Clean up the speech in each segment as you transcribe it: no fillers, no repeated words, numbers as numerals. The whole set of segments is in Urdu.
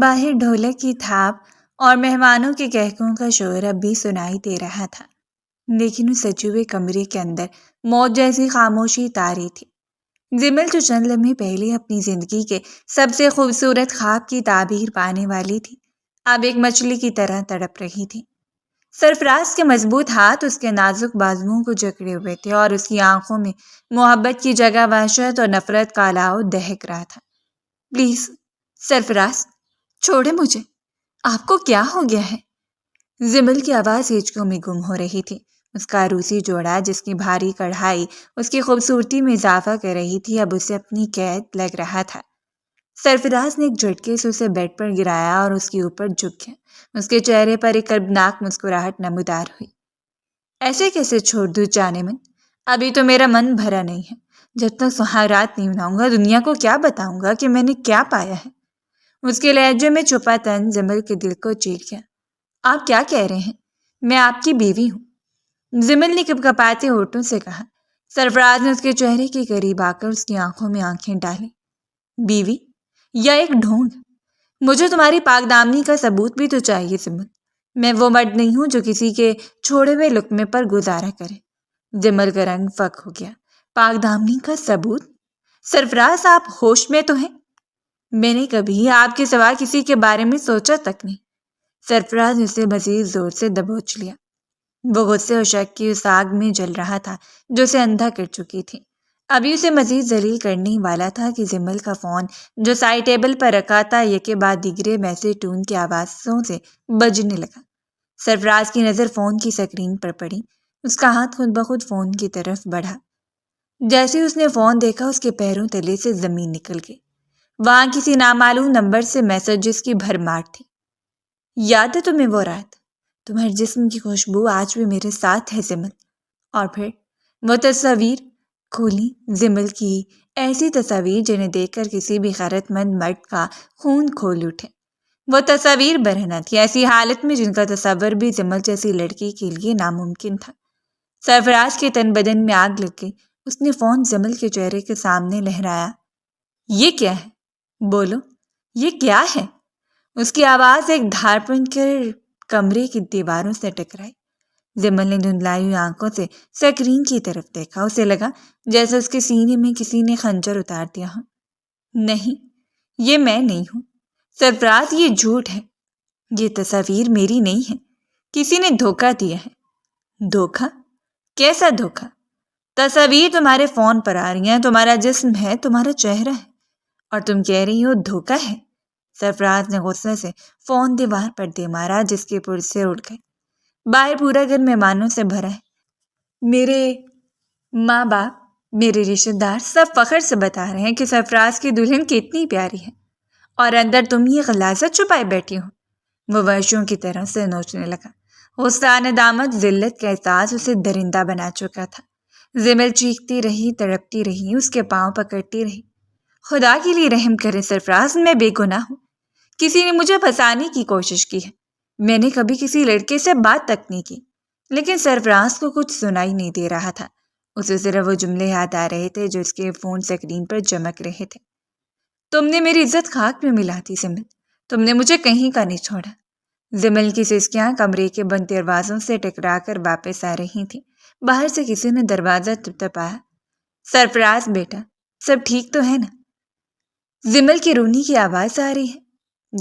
باہر ڈھولک کی تھاپ اور مہمانوں کے قہقہوں کا شور اب بھی سنائی دے رہا تھا، لیکن اس سجے ہوئے کمرے کے اندر موت جیسی خاموشی طاری تھی۔ زمل جو چند لمحے پہلے اپنی زندگی کے سب سے خوبصورت خواب کی تعبیر پانے والی تھی، اب ایک مچھلی کی طرح تڑپ رہی تھی۔ سرفراز کے مضبوط ہاتھ اس کے نازک بازوؤں کو جکڑے ہوئے تھے اور اس کی آنکھوں میں محبت کی جگہ وحشت اور نفرت کا الاؤ دہک رہا تھا۔ پلیز سرفراز، چھوڑے مجھے، آپ کو کیا ہو گیا ہے؟ زمل کی آواز ہچکیوں میں گم ہو رہی تھی۔ اس کا عروسی جوڑا جس کی بھاری کڑھائی اس کی خوبصورتی میں اضافہ کر رہی تھی، اب اسے اپنی قید لگ رہا تھا۔ سرفراز نے ایک جھٹکے سے اسے بیڈ پر گرایا اور اس کے اوپر جھک گیا۔ اس کے چہرے پر ایک کربناک مسکراہٹ نمودار ہوئی۔ ایسے کیسے چھوڑ دوں جانے من؟ ابھی تو میرا من بھرا نہیں ہے۔ جب تک سہاگرات نہیں مناؤں گا دنیا کو کیا بتاؤں گا کہ میں نے کیا پایا ہے؟ اس کے لہجے میں چھپا طنز زمل کے دل کو چیر گیا۔ آپ کیا کہہ رہے ہیں؟ میں آپ کی بیوی ہوں، زمل نے کپکپاتے ہونٹوں سے کہا۔ سرفراز نے اس کے چہرے کے قریب آ کر اس کی آنکھوں میں آنکھیں ڈالیں۔ بیوی یا ایک ڈھونگ؟ مجھے تمہاری پاک دامنی کا ثبوت بھی تو چاہیے زمل۔ میں وہ مرد نہیں ہوں جو کسی کے چھوڑے ہوئے لقمے پر گزارا کرے۔ زمل کا رنگ فک ہو گیا۔ پاک دامنی کا ثبوت؟ سرفراز، آپ ہوش میں تو ہیں؟ میں نے کبھی آپ کے سوا کسی کے بارے میں سوچا تک نہیں۔ سرفراز نے اسے مزید زور سے دبوچ لیا۔ وہ غصے اور شک کی اس آگ میں جل رہا تھا جو اسے اندھا کر چکی تھی۔ ابھی اسے مزید ذلیل کرنے ہی والا تھا کہ زمل کا فون جو سائڈ ٹیبل پر رکھا تھا یکے بعد دیگرے میسج ٹون کی آوازوں سے بجنے لگا۔ سرفراز کی نظر فون کی سکرین پر پڑی۔ اس کا ہاتھ خود بخود فون کی طرف بڑھا۔ جیسے اس نے فون دیکھا اس کے پیروں تلے سے زمین نکل گئی۔ وہاں کسی نامعلوم نمبر سے میسجز کی بھرمار تھی۔ یاد ہے تمہیں وہ رات؟ تمہارے جسم کی خوشبو آج بھی میرے ساتھ ہے زمل۔ اور پھر وہ تصاویر کھولی، زمل کی ایسی تصاویر جنہیں دیکھ کر کسی بھی غیرت مند مرد کا خون کھول اٹھے۔ وہ تصاویر برہنہ تھی، ایسی حالت میں جن کا تصور بھی زمل جیسی لڑکی کے لیے ناممکن تھا۔ سرفراز کے تن بدن میں آگ لگ گئی۔ اس نے فون زمل کے چہرے کے سامنے لہرایا۔ یہ کیا ہے؟ بولو، یہ کیا ہے؟ اس کی آواز ایک دھار بن کر کمرے کی دیواروں سے ٹکرائی۔ زمل نے دھندلائی ہوئی آنکھوں سے سکرین کی طرف دیکھا۔ اسے لگا جیسے اس کے سینے میں کسی نے خنجر اتار دیا ہو۔ نہیں، یہ میں نہیں ہوں سرفراز، یہ جھوٹ ہے۔ یہ تصاویر میری نہیں ہے، کسی نے دھوکہ دیا ہے۔ دھوکہ؟ کیسا دھوکہ؟ تصاویر تمہارے فون پر آ رہی ہیں، تمہارا جسم ہے، تمہارا چہرہ ہے، اور تم کہہ رہی ہو دھوکہ ہے۔ سرفراز نے غصے سے فون دیوار پر دے مارا جس کے پرزے اڑ گئے۔ باہر پورا گھر مہمانوں سے بھرا ہے۔ میرے ماں باپ، میرے رشتہ دار سب فخر سے بتا رہے ہیں کہ سرفراز کی دلہن کتنی پیاری ہے، اور اندر تم یہ غلاظت چھپائے بیٹھی ہو۔ وہ وحشیوں کی طرح سے نوچنے لگا۔ غصہ ندامت ذلت کا احساس اسے درندہ بنا چکا تھا۔ زمل چیختی رہی، تڑپتی رہی، اس کے پاؤں پکڑتی رہی۔ خدا کے لیے رحم کرے سرفراز، میں بے گناہ ہوں۔ کسی نے مجھے پھنسانے کی کوشش کی ہے۔ میں نے کبھی کسی لڑکے سے بات تک نہیں کی۔ لیکن سرفراز کو کچھ سنائی نہیں دے رہا تھا۔ اسے صرف وہ جملے یاد آ رہے تھے جو اس کے فون سکرین پر چمک رہے تھے۔ تم نے میری عزت خاک میں ملا دی زمل، تم نے مجھے کہیں کا نہیں چھوڑا۔ زمل کی سسکیاں کمرے کے بند دروازوں سے ٹکرا کر واپس آ رہی تھیں۔ باہر سے کسی نے دروازہ تپتپایا۔ سرفراز بیٹا، سب ٹھیک تو ہے نا؟ زمل کی رونی کی آواز آ رہی ہے۔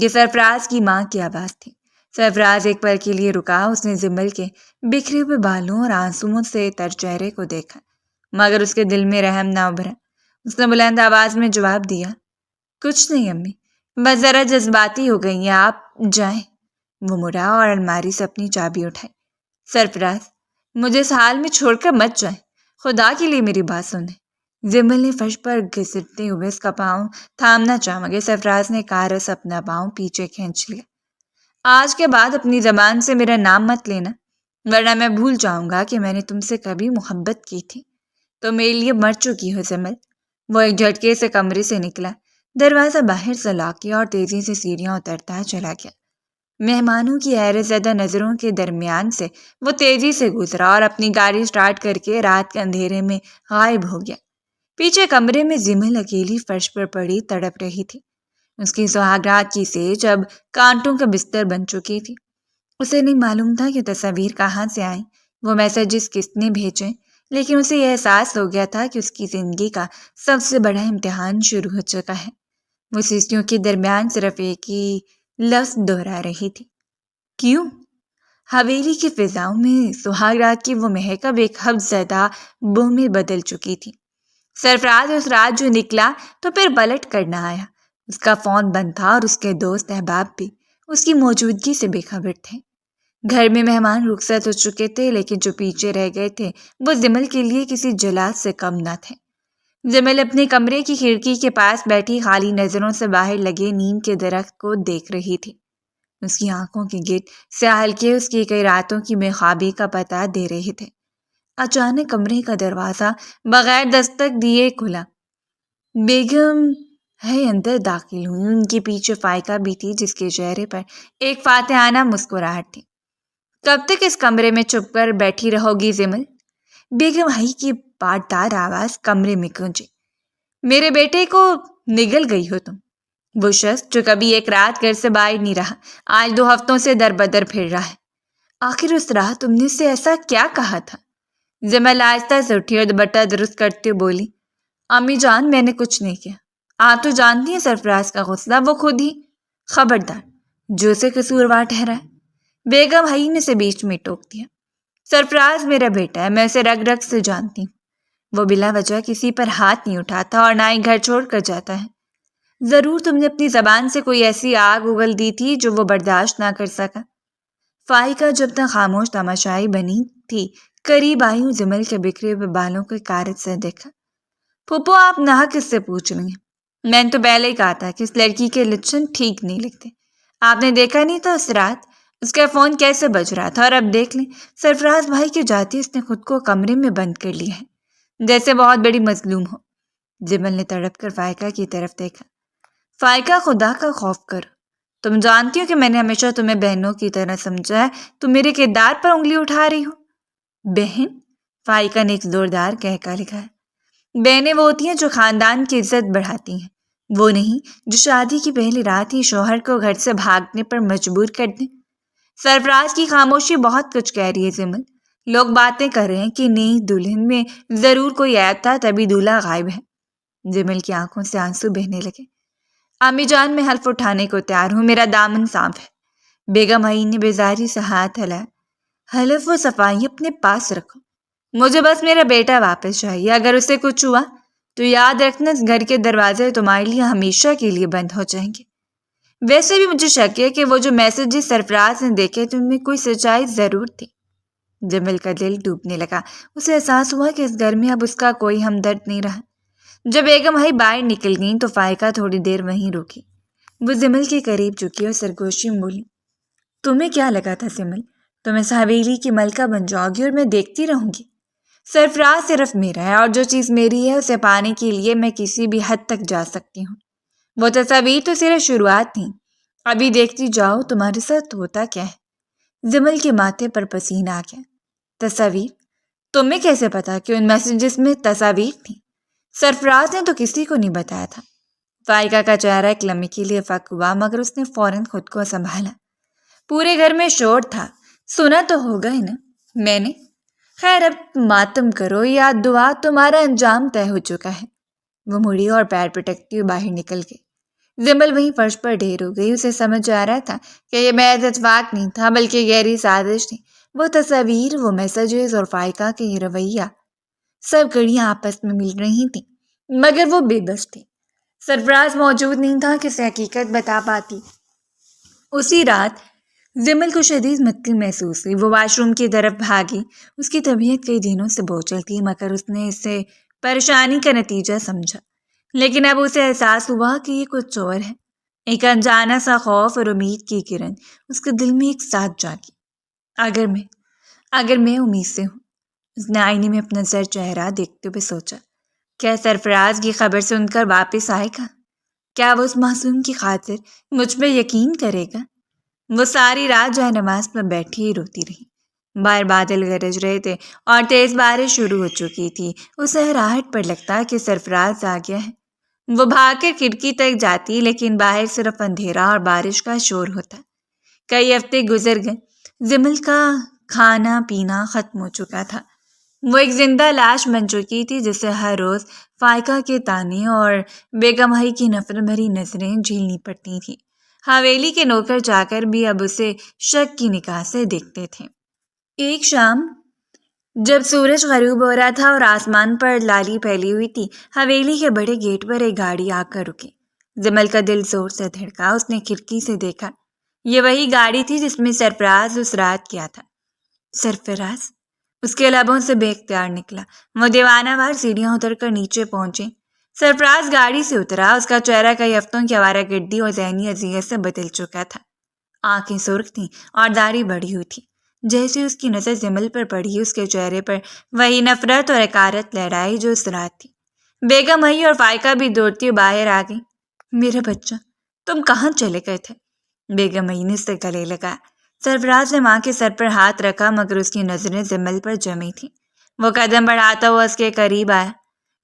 یہ سرفراز کی ماں کی آواز تھی۔ سرفراز ایک پل کے لیے رکا۔ اس نے زمل کے بکھرے ہوئے بالوں اور آنسوؤں سے تر چہرے کو دیکھا، مگر اس کے دل میں رحم نہ ابھرا۔ اس نے بلند آواز میں جواب دیا، کچھ نہیں امی، بس ذرا جذباتی ہو گئی ہیں، آپ جائیں۔ وہ مڑا اور الماری سے اپنی چابی اٹھائی۔ سرفراز، مجھے اس حال میں چھوڑ کر مت جائیں، خدا کے لیے میری بات سنیں۔ زمل نے فرش پر گھسٹتے ہوئے اس کا پاؤں تھامنا چاہا مگر سرفراز نے کارس اپنا پاؤں پیچھے کھینچ لیا۔ آج کے بعد اپنی زبان سے میرا نام مت لینا، ورنہ میں بھول جاؤں گا کہ میں نے تم سے کبھی محبت کی تھی۔ تو میرے لیے مر چکی ہو زمل۔ وہ ایک جھٹکے سے کمرے سے نکلا، دروازہ باہر سے لاک کیا اور تیزی سے سیڑھیاں اترتا چلا گیا۔ مہمانوں کی حیرت زدہ نظروں کے درمیان سے وہ تیزی سے گزرا اور اپنی گاڑی سٹارٹ کر کے رات کے اندھیرے میں غائب ہو گیا۔ پیچھے کمرے میں زمل اکیلی فرش پر پڑی تڑپ رہی تھی۔ اس کی سہاگرات کی سیج اب کانٹوں کا بستر بن چکی تھی۔ اسے نہیں معلوم تھا کہ تصاویر کہاں سے آئیں، وہ میسیجز کس نے بھیجے، لیکن اسے یہ احساس ہو گیا تھا کہ اس کی زندگی کا سب سے بڑا امتحان شروع ہو چکا ہے۔ وہ سیسیوں کے درمیان صرف ایک ہی لفظ دہرا رہی تھی، کیوں؟ حویلی کی فضاؤں میں سہاگ رات کی وہ مہک اب ایک حفظ زدہ بو میں بدل چکی تھی۔ سرفراز اس رات جو نکلا تو پھر پلٹ کر نہ آیا۔ اس کا فون بند تھا اور اس کے دوست احباب بھی اس کی موجودگی سے بے خبر تھے۔ گھر میں مہمان رخصت ہو چکے تھے، لیکن جو پیچھے رہ گئے تھے وہ زمل کے لیے کسی جلاد سے کم نہ تھے۔ زمل اپنے کمرے کی کھڑکی کے پاس بیٹھی خالی نظروں سے باہر لگے نیم کے درخت کو دیکھ رہی تھی۔ اس کی آنکھوں کے گرد سیاہ حلقے اس کی کئی راتوں کی بے خوابی کا پتہ دے رہے تھے۔ اچانک کمرے کا دروازہ بغیر دستک دیے کھلا۔ بیگم ہے اندر داخل ہوئی۔ ان کے پیچھے فائقہ بھی تھی، جس کے چہرے پر ایک فاتحانہ مسکراہٹ تھی۔ کب تک اس کمرے میں چھپ کر بیٹھی رہو گی زمل؟ بیگم حئی کی پاٹدار آواز کمرے میں گونجی۔ میرے بیٹے کو نگل گئی ہو تم؟ وہ شخص جو کبھی ایک رات گھر سے باہر نہیں رہا، آج 2 ہفتوں سے در بدر پھر رہا ہے۔ آخر اس رات تم نے اسے ایسا کیا کہا تھا؟ زمل آہستہ سے اٹھی اور دوپٹہ درست کرتے ہوئے بولی، امی جان میں نے کچھ نہیں کیا۔ آپ تو جانتی ہیں سرفراز کا غصہ، وہ خود ہی۔ خبردار، جو اسے قصوروار ٹھہرائے۔ بیگم حئی نے اسے بیچ میں ٹوک دیا۔ سرفراز میرا بیٹا ہے، میں اسے رگ رگ سے جانتی ہوں۔ وہ بلا وجہ کسی پر ہاتھ نہیں اٹھاتا اور نہ ہی گھر چھوڑ کر جاتا ہے۔ ضرور تم نے اپنی زبان سے کوئی ایسی آگ اگل دی تھی جو وہ برداشت نہ کر سکا۔ فائقہ جب تک خاموش تماشائی بنی تھی، قریب آئی اور زمل کے بکھرے ہوئے بالوں کو کارت سے دیکھا۔ پھپھو آپ ناحق کس سے پوچھ رہی ہیں؟ میں نے تو پہلے ہی کہا تھا کہ اس لڑکی کے لچھن ٹھیک نہیں لگتے۔ آپ نے دیکھا نہیں تھا اس رات اس کا فون کیسے بج رہا تھا؟ اور اب دیکھ لیں، سرفراز بھائی کے جاتے اس نے خود کو کمرے میں بند کر لیا ہے، جیسے بہت بڑی مظلوم ہو۔ زمل نے تڑپ کر فائقہ کی طرف دیکھا۔ فائقہ خدا کا خوف کرو، تم جانتی ہو کہ میں نے ہمیشہ تمہیں بہنوں کی طرح سمجھا ہے، تم میرے کردار پر انگلی اٹھا رہی ہو۔ بہن؟ فائقہ نے ایک زوردار کہکا لگایا۔ بہنیں وہ ہوتی ہیں جو خاندان کی عزت بڑھاتی ہیں، وہ نہیں جو شادی کی پہلی رات ہی شوہر کو گھر سے بھاگنے پر مجبور کر دیں۔ سرفراز کی خاموشی بہت کچھ کہہ رہی ہے زمل۔ لوگ باتیں کر رہے ہیں کہ نئی دلہن میں ضرور کوئی عیب تھا، تبھی دولہا غائب ہے۔ زمل کی آنکھوں سے آنسو بہنے لگے۔ امی جان میں حلف اٹھانے کو تیار ہوں، میرا دامن صاف ہے۔ بیگم حئی نے بیزاری سے ہاتھ ہلایا۔ حلف و صفائی اپنے پاس رکھو، مجھے بس میرا بیٹا واپس چاہیے۔ اگر اسے کچھ ہوا تو یاد رکھنا اس گھر کے دروازے تمہارے لیے ہمیشہ کے لیے بند ہو جائیں گے۔ ویسے بھی مجھے شک ہے کہ وہ جو میسیجز سرفراز نے دیکھے تو ان میں کوئی سچائی ضرور تھی۔ جمل کا دل ڈوبنے لگا۔ اسے احساس ہوا کہ اس گھر میں اب اس کا کوئی ہمدرد نہیں رہا۔ جب بیگم حئی باہر نکل گئیں تو فائقہ تھوڑی دیر وہیں رکی۔ وہ زمل کے قریب جھکی اور سرگوشی میں بولی، تمہیں کیا لگا تھا زمل، تم اس حویلی کی ملکہ بن جاؤ گی اور میں دیکھتی رہوں گی؟ سرفراز صرف میرا ہے، اور جو چیز میری ہے اسے پانے کے لیے میں کسی بھی حد تک جا سکتی ہوں۔ وہ تصاویر تو صرف شروعات تھیں، ابھی دیکھتی جاؤ تمہارے ساتھ ہوتا کیا ہے۔ زمل کے ماتھے پر پسینہ آ گیا۔ تصاویر؟ تمہیں کیسے پتا کہ ان میسیجز میں تصاویر تھیں؟ سرفراز نے تو کسی کو نہیں بتایا تھا۔ فائقہ کا چہرہ ایک لمحے کے لیے فک ہوا، مگر اس نے فوراً خود کو سنبھالا۔ پورے گھر میں شور تھا، سنا تو ہوگا ہی نا میں نے۔ خیر اب ماتم کرو یا دعا، تمہارا انجام طے ہو چکا ہے۔ وہ مڑی اور پیر پٹکتی ہوئی باہر نکل گئی۔ زمل وہیں فرش پر ڈھیر ہو گئی۔ اسے سمجھ آ رہا تھا کہ یہ محض اتفاق نہیں تھا، بلکہ گہری سازش تھی۔ وہ تصاویر، وہ میسیجز اور فائقہ کے یہ رویہ، سب کڑیاں آپس میں مل رہی تھیں، مگر وہ بے بس تھی۔ سرفراز موجود نہیں تھا کہ اسے حقیقت بتا پاتی۔ اسی رات زمل کو شدید متلی محسوس ہوئی۔ وہ واش روم کی طرف بھاگی۔ اس کی طبیعت کئی دنوں سے بوجھل تھی، مگر اس نے اسے پریشانی کا نتیجہ سمجھا۔ لیکن اب اسے احساس ہوا کہ یہ کچھ اور ہے۔ ایک انجانا سا خوف اور امید کی کرن اس کے دل میں ایک ساتھ جاگی۔ اگر میں امید سے ہوں، اس نے آئینے میں اپنا زرد چہرہ دیکھتے ہوئے سوچا، کیا سرفراز کی خبر سن کر واپس آئے گا؟ کیا وہ اس معصوم کی خاطر مجھ پہ یقین کرے گا؟ وہ ساری رات جائے نماز پر بیٹھی ہی روتی رہی۔ باہر بادل گرج رہے تھے اور تیز بارش شروع ہو چکی تھی۔ اسے راہٹ پر لگتا کہ سرفراز آ گیا ہے۔ وہ بھاگ کر کھڑکی تک جاتی لیکن باہر صرف اندھیرا اور بارش کا شور ہوتا۔ کئی ہفتے گزر گئے، زمل کا کھانا پینا ختم ہو چکا تھا۔ وہ ایک زندہ لاش بن چکی تھی جسے ہر روز فائقہ کے طعنے اور بیگم حی کی نفرت بھری نظریں جھیلنی پڑتی تھیں۔ حویلی کے نوکر جا کر بھی اب اسے شک کی نگاہ سے دیکھتے تھے۔ ایک شام جب سورج غروب ہو رہا تھا اور آسمان پر لالی پھیلی ہوئی تھی، حویلی کے بڑے گیٹ پر ایک گاڑی آ کر رکی۔ زمل کا دل زور سے دھڑکا۔ اس نے کھڑکی سے دیکھا، یہ وہی گاڑی تھی جس میں سرفراز اس رات کیا تھا۔ سرفراز؟ اس کے لبوں سے بے اختیار نکلا۔ وہ دیوانہ وار سیڑھیاں اتر کر نیچے پہنچے۔ سرفراز گاڑی سے اترا۔ اس کا چہرہ کئی ہفتوں کی آوارہ گردی اور ذہنی اذیت سے بدل چکا تھا۔ آنکھیں سرخ تھیں اور داڑھی بڑھی ہوئی تھی۔ جیسے اس کی نظر زمل پر پڑی، اس کے چہرے پر وہی نفرت اور حقارت لہرائی جو اس رات تھی۔ بیگم حی اور فائقہ بھی دوڑتی باہر آ گئی۔ میرا بچہ، تم کہاں چلے گئے تھے؟ بیگم حی نے اس سے گلے لگایا۔ سرفراز نے ماں کے سر پر ہاتھ رکھا مگر اس کی نظریں زمل پر جمی تھیں۔ وہ قدم بڑھاتا ہوا اس کے قریب آیا۔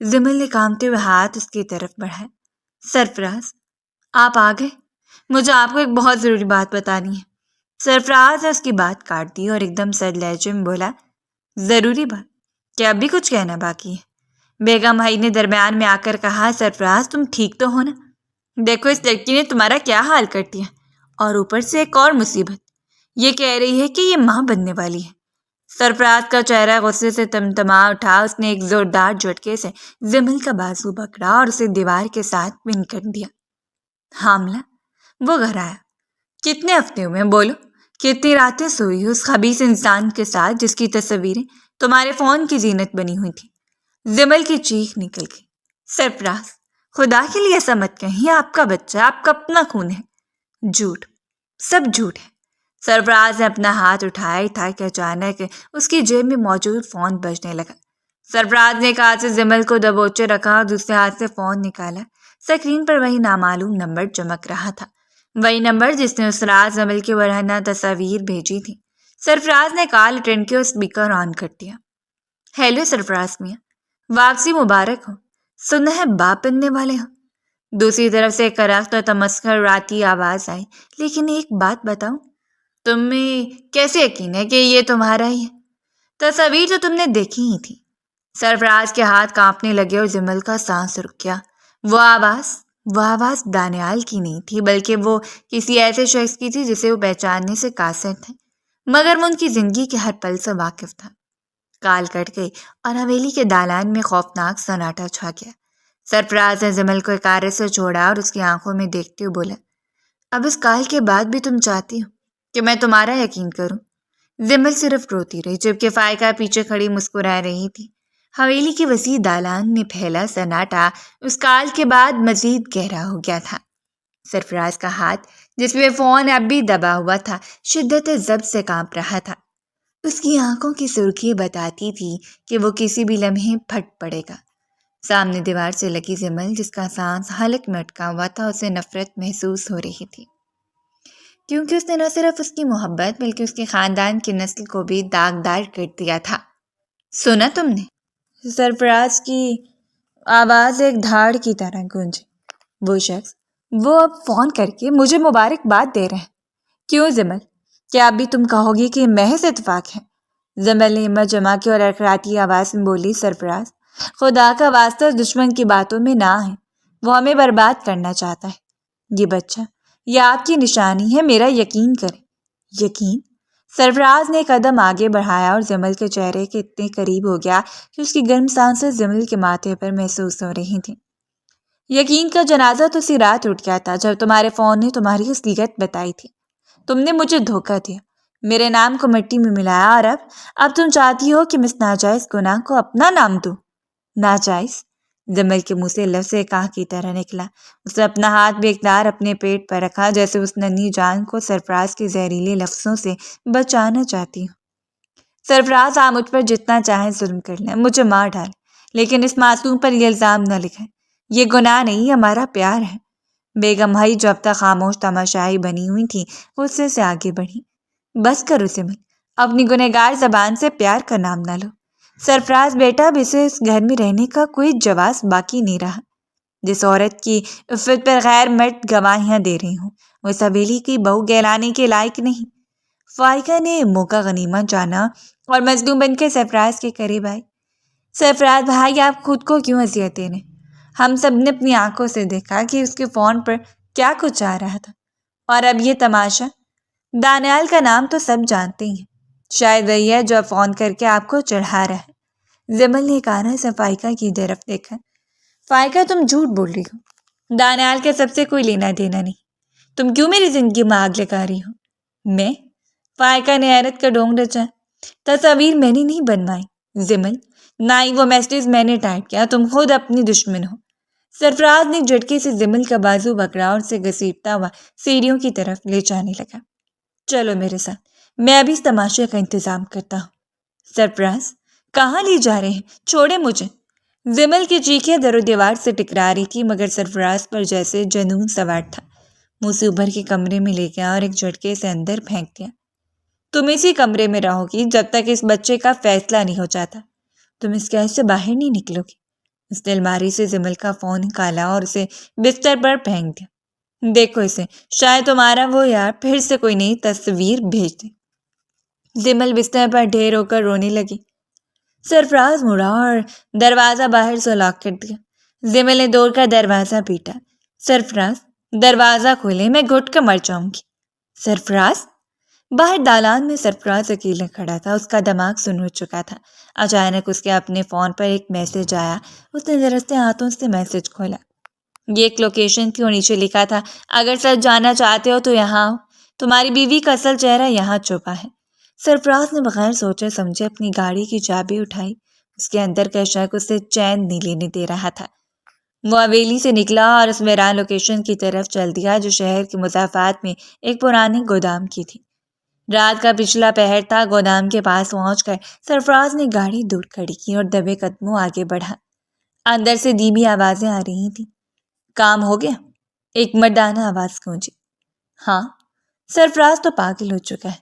زمل نے کانپتے ہوئے ہاتھ اس کی طرف بڑھائے۔ سرفراز، آپ آ گئے؟ مجھے آپ کو ایک بہت ضروری بات بتانی ہے۔ سرفراز نے اس کی بات کاٹ دی اور ایک دم سرد لہجے میں بولا، ضروری بات؟ کیا اب بھی کچھ کہنا باقی ہے؟ بیگم حی نے درمیان میں آ کر کہا، سرفراز تم ٹھیک تو ہو نا؟ دیکھو اس لڑکی نے تمہارا کیا حال کر دیا، اور اوپر سے ایک اور مصیبت، یہ کہہ رہی ہے کہ یہ ماں بننے والی ہے۔ سرفراز کا چہرہ غصے سے تمتما اٹھا۔ اس نے ایک زوردار جھٹکے سے زمل کا بازو پکڑا اور اسے دیوار کے ساتھ پن کر دیا۔ حاملہ؟ وہ گھر آیا؟ کتنے ہفتے ہوئے؟ بولو، کتنی راتیں سوئی اس خبیث انسان کے ساتھ جس کی تصویریں تمہارے فون کی زینت بنی ہوئی تھی؟ زمل کی چیخ نکل گئی۔ سرفراز، خدا کے لیے ایسا مت کہیں، آپ کا بچہ، آپ کا اپنا خون ہے۔ جھوٹ، سب جھوٹ ہے۔ سرفراز نے اپنا ہاتھ اٹھایا تھا کہ اچانک اس کی جیب میں موجود فون بجنے لگا۔ سرفراز نے ایک ہاتھ سے زمل کو دبوچے رکھا اور دوسرے ہاتھ سے فون نکالا۔ سکرین پر وہی نامعلوم نمبر چمک رہا تھا، وہی نمبر جس نے اس رات زمل کی برہنہ تصاویر بھیجی تھی۔ سرفراز نے کال اٹینڈ کیا اور اسپیکر آن کر دیا۔ ہیلو سرفراز میاں، واپسی مبارک ہو، سنا ہے باپ بننے والے ہو۔ دوسری طرف سے کرخت اور تمسخر راتی آواز آئی، لیکن ایک بات بتاؤں، تمہیں کیسے یقین ہے کہ یہ تمہارا ہی ہے؟ تصاویر تو تم نے دیکھی ہی تھی۔ سرفراز کے ہاتھ کانپنے لگے اور زمل کا سانس رک گیا۔ وہ آواز دانیال کی نہیں تھی، بلکہ وہ کسی ایسے شخص کی تھی جسے وہ پہچاننے سے قاصر تھے، مگر وہ ان کی زندگی کے ہر پل سے واقف تھا۔ کال کٹ گئی اور حویلی کے دالان میں خوفناک سناٹا چھا گیا۔ سرفراز نے زمل کو حقارت سے چھوڑا اور اس کی آنکھوں میں دیکھتے ہوئے بولا، اب اس کال کے بعد بھی تم چاہتی ہو کہ میں تمہارا یقین کروں؟ زمل صرف روتی رہی جبکہ فائقہ پیچھے کھڑی مسکرا رہی تھی۔ حویلی کے وسیع دالان میں پھیلا سناٹا اس کال کے بعد مزید گہرا ہو گیا تھا۔ سرفراز کا ہاتھ جس میں فون اب بھی دبا ہوا تھا شدت ضبط سے کانپ رہا تھا۔ اس کی آنکھوں کی سرخی بتاتی تھی کہ وہ کسی بھی لمحے پھٹ پڑے گا۔ سامنے دیوار سے لگی زمل جس کا سانس حلق میں اٹکا ہوا تھا، اسے نفرت محسوس ہو رہی تھی، کیونکہ اس نے نہ صرف اس کی محبت بلکہ اس کے خاندان کی نسل کو بھی داغدار کر دیا تھا۔ سنا تم نے؟ سرفراز کی آواز ایک دھاڑ کی طرح گونجی۔ وہ شخص، وہ اب فون کر کے مجھے مبارکباد دے رہے ہیں۔ کیوں زمل؟ کیا اب بھی تم کہو گی کہ یہ محض اتفاق ہے؟ زمل نے ہمت جما کی اور لڑکھڑاتی آواز میں بولی، سرفراز، خدا کا واسطہ دشمن کی باتوں میں نہ آئے، وہ ہمیں برباد کرنا چاہتا ہے۔ یہ بچہ، یہ آپ کی نشانی ہے، میرا یقین کریں۔ یقین؟ سرفراز نے قدم آگے بڑھایا اور زمل کے چہرے کے اتنے قریب ہو گیا کہ اس کی گرم سانسیں زمل کے ماتھے پر محسوس ہو رہی تھیں۔ یقین کا جنازہ تو اسی رات اٹھ گیا تھا جب تمہارے فون نے تمہاری اصلیت بتائی تھی۔ تم نے مجھے دھوکہ دیا، میرے نام کو مٹی میں ملایا، اور اب تم چاہتی ہو کہ میں اس ناجائز گناہ کو اپنا نام دوں؟ ناجائز؟ زمل کے منہ سے لفظ کاہ کی طرح نکلا۔ اس نے اپنا ہاتھ بے اقرار اپنے پیٹ پر رکھا جیسے اس ننھی جان کو سرفراز کے زہریلے لفظوں سے بچانا چاہتی ہوں۔ سرفراز، آپ مجھ پر جتنا چاہیں ظلم کر لیں، مجھے مار ڈالیں، لیکن اس معصوم پر یہ الزام نہ لکھیں۔ یہ گناہ نہیں، ہمارا پیار ہے۔ بیگم حی جو اب تک خاموش تماشائی بنی ہوئی تھی غصے سے آگے بڑھی۔ بس کرو زمل، اپنی گنہگار زبان سے پیار کا نام نہ لو۔ سرفراز بیٹا، اب اسے اس گھر میں رہنے کا کوئی جواز باقی نہیں رہا۔ جس عورت کی عفت پر غیر مرد گواہیاں دے رہی ہوں وہ اس حویلی کی بہو کہلانے کے لائق نہیں۔ فائقہ نے موقع غنیمت جانا اور مظلوم بن کے سرفراز کے قریب آئی۔ سرفراز بھائی آپ خود کو کیوں اذیت دے رہے ہیں؟ ہم سب نے اپنی آنکھوں سے دیکھا کہ اس کے فون پر کیا کچھ آ رہا تھا، اور اب یہ تماشا۔ دانیال کا نام تو سب جانتے ہیں، شاید وہی ہے جو فون کر کے آپ کو چڑھا رہا ہے۔ جمل نے کانا سے فائقہ کی طرف دیکھا۔ فائقہ تم جھوٹ بول رہی ہو، دانیال کے سب سے کوئی لینا دینا نہیں، تم کیوں میری زندگی میں آگ لگا رہی ہو؟ میں؟ فائقہ نے حیرت کا ڈونگ رچا۔ تصاویر میں نے نہیں بنوائی جمل، نہ ہی وہ میسیج میں نے ٹائپ کیا، تم خود اپنی دشمن ہو۔ سرفراز نے جھٹکے سے جمل کا بازو پکڑا اور اسے گھسیٹتا ہوا سیڑھیوں کی طرف لے جانے لگا۔ چلو میرے ساتھ، میں ابھی اس تماشے کا انتظام کرتا ہوں۔ سرفراز کہاں لے جا رہے ہیں؟ چھوڑے مجھے۔ جمل کی چیخیں در و دیوار سے ٹکرا رہی تھی مگر سرفراز پر جیسے جنون سوار تھا۔ منہ سے ابھر کے کمرے میں لے گیا اور ایک جھٹکے سے اندر پھینک دیا۔ تم اسی کمرے میں رہو گی جب تک اس بچے کا فیصلہ نہیں ہو جاتا، تم اس قید سے باہر نہیں نکلو گی۔ اس نے الماری سے جمل کا فون نکالا اور اسے بستر پر پھینک دیا۔ دیکھو اسے، شاید تمہارا وہ یار پھر سے کوئی نئی تصویر بھیج دے۔ جمل بستر پر ڈھیر ہو کر رونے لگی۔ سرفراز مڑا اور دروازہ باہر سے لاک کر دیا۔ جمل نے دوڑ کر دروازہ پیٹا۔ سرفراز دروازہ کھولے، میں گھٹ کر مر جاؤں گی۔ سرفراز باہر دالان میں سرفراز اکیلے کھڑا تھا، اس کا دماغ سن ہو چکا تھا۔ اچانک اس کے اپنے فون پر ایک میسج آیا۔ اس نے درستے ہاتھوں سے میسج کھولا۔ یہ ایک لوکیشن تھی اور نیچے لکھا تھا، اگر سچ جاننا چاہتے ہو تو یہاں آؤ، تمہاری بیوی کا اصل چہرہ یہاں چھپا ہے۔ سرفراز نے بغیر سوچے سمجھے اپنی گاڑی کی چابی اٹھائی۔ اس کے اندر کا شک اسے چین نہیں لینے دے رہا تھا۔ وہ حویلی سے نکلا اور اس ویران لوکیشن کی طرف چل دیا جو شہر کے مضافات میں ایک پرانے گودام کی تھی۔ رات کا پچھلا پہر تھا۔ گودام کے پاس پہنچ کر سرفراز نے گاڑی دور کھڑی کی اور دبے قدموں آگے بڑھا۔ اندر سے دھیمی آوازیں آ رہی تھیں۔ کام ہو گیا؟ ایک مردانہ آواز گونجی۔ ہاں۔ سرفراز تو پاگل ہو چکا ہے،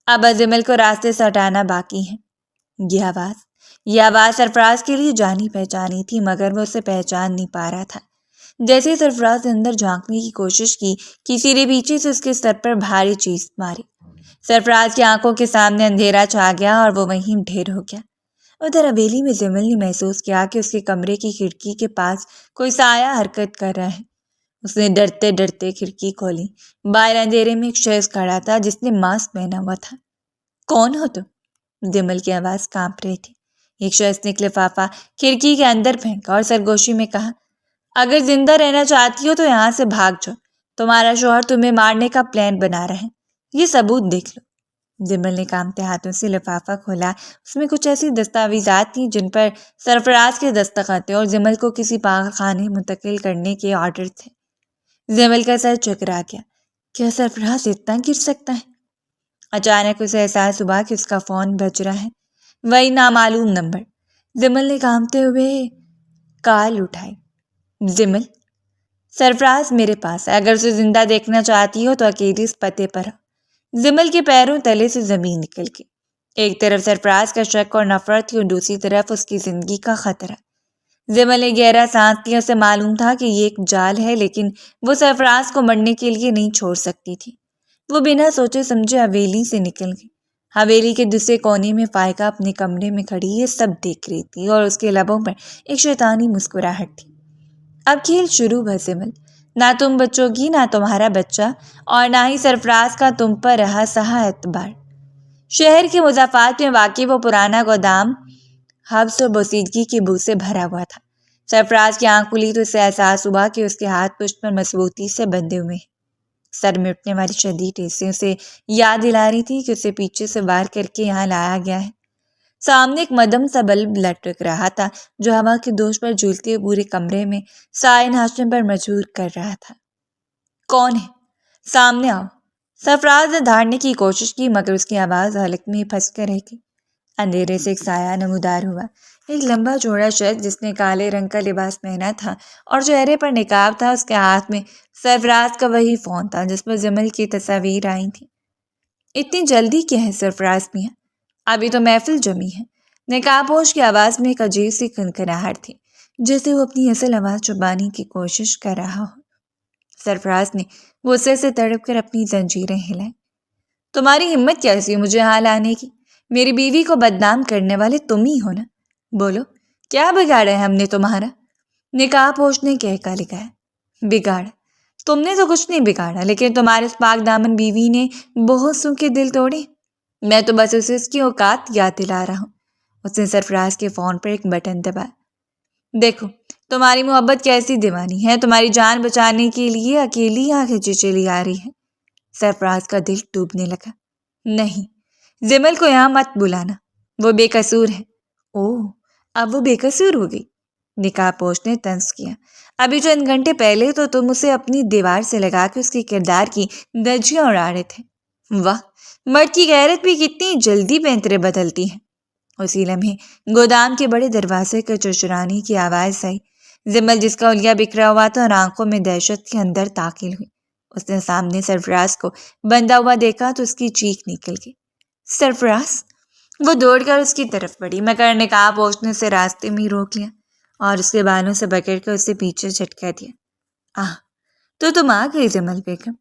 اب جمل کو راستے سے ہٹانا باقی ہے۔ یہ آواز سرفراز کے لیے جانی پہچانی تھی مگر وہ اسے پہچان نہیں پا رہا تھا۔ جیسے ہی سرفراز نے اندر جھانکنے کی کوشش کی، کسی نے پیچھے سے اس کے سر پر بھاری چیز ماری۔ سرفراز کی آنکھوں کے سامنے اندھیرا چھا گیا اور وہ وہیں ڈھیر ہو گیا۔ ادھر حویلی میں جمل نے محسوس کیا کہ اس کے کمرے کی کھڑکی کے پاس کوئی سایہ حرکت کر رہا ہے۔ اس نے ڈرتے ڈرتے کھڑکی کھولی۔ باہر اندھیرے میں ایک شخص کھڑا تھا جس نے ماسک پہنا ہوا تھا۔ کون ہو تم؟ جمل کی آواز کانپ رہی تھی۔ ایک شخص نے لفافہ کھڑکی کے اندر پھینکا اور سرگوشی میں کہا، اگر زندہ رہنا چاہتی ہو تو یہاں سے بھاگ جاؤ، تمہارا شوہر تمہیں مارنے کا پلان بنا رہے ہیں، یہ ثبوت دیکھ لو۔ جمل نے کانپتے ہاتھوں سے لفافہ کھولا۔ اس میں کچھ ایسی دستاویزات تھیں جن پر سرفراز کے دستخط تھے اور جمل کو کسی پاگل خانے منتقل کرنے کے آرڈر تھے۔ جمل کا سر چکرا گیا۔ کیا سرفراز اتنا گر سکتا ہے؟ اچانک اسے احساس ہوا کہ اس کا فون بج رہا ہے، وہی نامعلوم نمبر۔ جمل نے کانپتے ہوئے کال اٹھائی۔ جمل، سرفراز میرے پاس ہے، اگر اسے زندہ دیکھنا چاہتی ہو تو اکیلی اس پتے پر آؤ۔ جمل کے پیروں تلے سے زمین نکل گئی۔ ایک طرف سرفراز کا شک اور نفرت تھی اور دوسری طرف اس کی زندگی کا خطرہ۔ جمل نے گہرا سانس لیا۔ اسے معلوم تھا کہ یہ ایک جال ہے لیکن وہ سرفراز کو مرنے کے لیے نہیں چھوڑ سکتی تھی۔ وہ بنا سوچے سمجھے حویلی سے نکل گئی۔ حویلی کے دوسرے کونے میں فائقہ اپنے کمرے میں کھڑی یہ سب دیکھ رہی تھی اور اس کے لبوں پر ایک شیطانی مسکراہٹ تھی۔ اب کھیل شروع ہوا جمل، نہ تم بچو گی، نہ تمہارا بچہ، اور نہ ہی سرفراز کا تم پر رہا سہا اعتبار۔ شہر کے مضافات میں واقع وہ پرانا گودام حبس و بوسیدگی کی بو سے بھرا ہوا تھا۔ سرفراز کی آنکھ کھلی تو اسے احساس ہوا کہ اس کے ہاتھ پشت پر مضبوطی سے بندھے ہوئے ہیں۔ سر میں اٹھنے والی شدید ٹھیسیں اسے یاد دلا رہی تھی کہ اسے پیچھے سے وار کر کے یہاں لایا گیا ہے۔ سامنے ایک مدھم سا بلب لٹک رہا تھا جو ہوا کے دوش پر جھولتے ہوئے پورے کمرے میں سائے ناچنے پر مجبور کر رہا تھا۔ کون ہے؟ سامنے آؤ۔ سرفراز نے دھاڑنے کی کوشش کی مگر اس کی آواز حلق میں پھنس کر رہ گئی۔ اندھیرے سے ایک سایہ نمودار ہوا۔ ایک لمبا چوڑا شخص جس نے کالے رنگ کا لباس پہنا تھا اور چہرے پر نقاب تھا، اس کے ہاتھ میں سرفراز کا وہی فون تھا جس پر جمل کی تصاویر آئی تھیں۔ اتنی جلدی کیا ہے سرفراز میاں؟ ابھی تو محفل جمی ہے۔ نقاب پوش کی آواز میں ایک عجیب سی کھنکھناہٹ تھی جیسے وہ اپنی اصل آواز چھپانے کی کوشش کر رہا ہو۔ سرفراز نے غصے سے تڑپ کر اپنی زنجیریں ہلائیں۔ تمہاری ہمت کیسی مجھے یہاں لانے کی؟ میری بیوی کو بدنام کرنے والے تم ہی ہو نا؟ بولو، کیا بگاڑا ہے ہم نے تمہارا؟ نکاح پوش نے کہہ لکھا ہے۔ بگاڑا؟ تم نے تو کچھ نہیں بگاڑا، لیکن تمہارے اس پاک دامن بیوی نے بہت سو کے دل توڑے۔ میں تو بس اسے اس کی اوقات یاد دلا رہا ہوں۔ اس نے سرفراز کے فون پر ایک بٹن دبایا۔ دیکھو تمہاری محبت کیسی دیوانی ہے، تمہاری جان بچانے کے لیے اکیلی آنکھیں چلی آ رہی ہے۔ سرفراز کا دل ڈوبنے لگا۔ نہیں، جمل کو یہاں مت بلانا، وہ بے قصور ہے۔ اوہ، اب وہ بے قصور ہو گئی؟ نکاح پوش نے طنز کیا۔ ابھی چند گھنٹے پہلے تو تم اسے اپنی دیوار سے لگا کے اس کے کردار کی دھجیاں اڑا رہے تھے۔ واہ، مرد کی غیرت بھی کتنی جلدی پینترے بدلتی ہے۔ اسی لمحے گودام کے بڑے دروازے کا چرچرانے کی آواز آئی۔ جمل جس کا حلیہ بکھرا ہوا تھا اور آنکھوں میں دہشت کے اندر داخل ہوئی۔ اس نے سامنے سرفراز کو بندھا ہوا دیکھا تو اس کی چیخ نکل گئی۔ سرفراز! وہ دوڑ کر اس کی طرف بڑھی، مگر نکاح پوش نے اسے راستے میں ہی روک لیا اور اس کے بالوں سے پکڑ کر اسے پیچھے جھٹکا دیا۔ آہ، تو تم آ گئی جمل بیگم،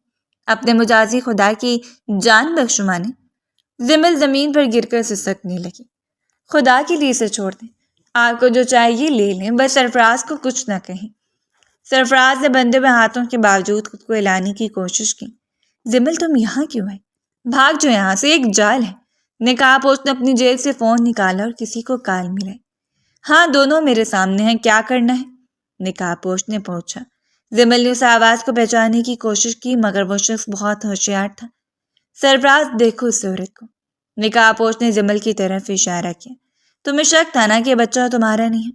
اپنے مجازی خدا کی جان بخش مانے۔ جمل زمین پر گر کر سسکنے لگی۔ خدا کے لیے اسے چھوڑ دیں، آپ کو جو چاہیے لے لیں، بس سرفراز کو کچھ نہ کہیں۔ سرفراز نے بندھے ہوئے ہاتھوں کے باوجود خود کو ہلانے کی کوشش کی۔ جمل تم یہاں کیوں آئے؟ بھاگ جو یہاں سے، ایک جال ہے۔ نکاح پوش نے اپنی جیب سے فون نکالا اور کسی کو کال ملائی۔ ہاں، دونوں میرے سامنے ہیں، کیا کرنا ہے؟ نکاح پوش نے پوچھا۔ جمل نے اس آواز کو پہچاننے کی کوشش کی، مگر وہ شخص بہت ہوشیار تھا۔ سرفراز دیکھو اس عورت کو۔ نکاح پوش نے جمل کی طرف اشارہ کیا۔ تمہیں شک تھا نا کہ بچہ تمہارا نہیں ہے؟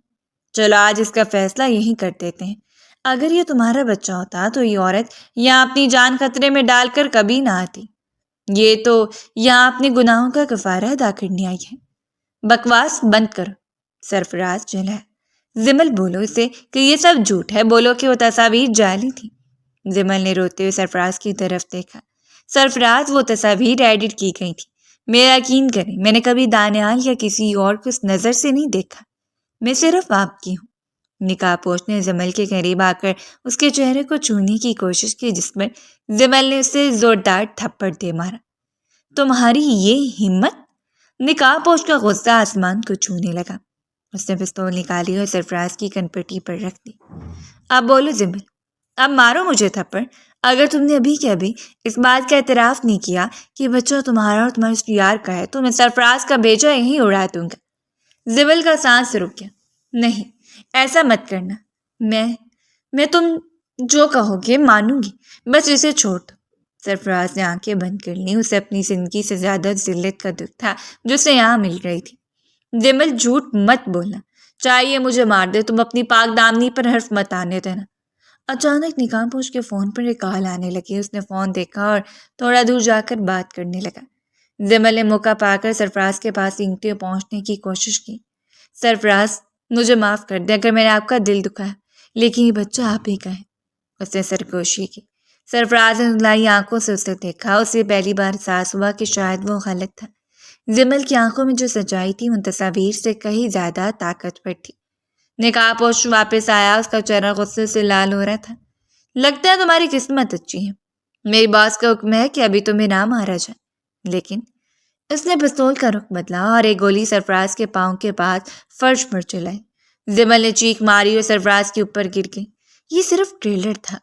چلو آج اس کا فیصلہ یہی کر دیتے ہیں۔ اگر یہ تمہارا بچہ ہوتا تو یہ عورت یہاں اپنی جان خطرے میں ڈال کر کبھی نہ آتی۔ یہ تو یہاں اپنے گناہوں کا کفارہ ادا کرنے آئی ہے۔ بکواس بند کرو، سرفراز چلا۔ جمل بولو اسے کہ یہ سب جھوٹ ہے، بولو کہ وہ تصاویر جعلی تھی۔ جمل نے روتے ہوئے سرفراز کی طرف دیکھا۔ سرفراز، وہ تصاویر ایڈٹ کی گئی تھی، میرا یقین کریں، میں نے کبھی دانیال یا کسی اور کو اس نظر سے نہیں دیکھا، میں صرف آپ کی ہوں۔ نکاح پوش نے جمل کے قریب آ کر اس کے چہرے کو چھونے کی کوشش کی، جس پر جمل نے اسے زوردار تھپڑ دے مارا۔ تمہاری یہ ہمت؟ نکاح پوش کا غصہ آسمان کو چھونے لگا۔ اس نے پستول نکالی اور سرفراز کی کنپٹی پر رکھ دی۔ اب بولو جمل، اب مارو مجھے تھپڑ۔ اگر تم نے ابھی کے ابھی اس بات کا اعتراف نہیں کیا کہ بچہ تمہارا اور تمہارے یار کا ہے تو میں سرفراز کا بیجا یہیں اڑا دوں گا۔ جمل کا سانس رک گیا۔ نہیں، ایسا مت کرنا، میں تم جو کہو گے مانوں گی، بس اسے چھوڑ دو۔ سرفراز نے آنکھیں بند کر لیں، اسے اپنی زندگی سے زیادہ ذلت کا دکھ تھا جو اسے یہاں مل رہی تھی۔ جمل جھوٹ مت بولنا، چاہیے مجھے مار دے، تم اپنی پاک دامنی پر حرف مت آنے دینا۔ اچانک نکاح پوش کے فون پر ایک کال آنے لگی۔ اس نے فون دیکھا اور تھوڑا دور جا کر بات کرنے لگا۔ جمل نے موقع پا کر سرفراز کے پاس اینگتے پہنچنے کی کوشش کی۔ سرفراز، مجھے معاف کر دیں اگر میں نے آپ کا دل دکھایا، لیکن یہ بچہ آپ ہی کا ہے۔ اس نے سرگوشی کی۔ سرفراز نے دھندلائی آنکھوں سے اسے دیکھا۔ اسے پہلی بار احساس ہوا کہ شاید وہ غلط تھا۔ جمل کی آنکھوں میں جو سچائی تھی ان تصاویر سے کہیں زیادہ طاقتور تھی۔ نکاح پوش واپس آیا، اس کا چہرہ غصے سے لال ہو رہا تھا۔ لگتا ہے تمہاری قسمت اچھی ہے، میری باس کا حکم ہے کہ ابھی تمہیں نہ مارا جائے، لیکن اس نے پستول کا رخ بدلا اور ایک گولی سرفراز کے پاؤں کے پاس فرش پر چلائی۔ جمل نے چیخ ماری اور سرفراز کے اوپر گر گئی۔ یہ صرف ٹریلر تھا،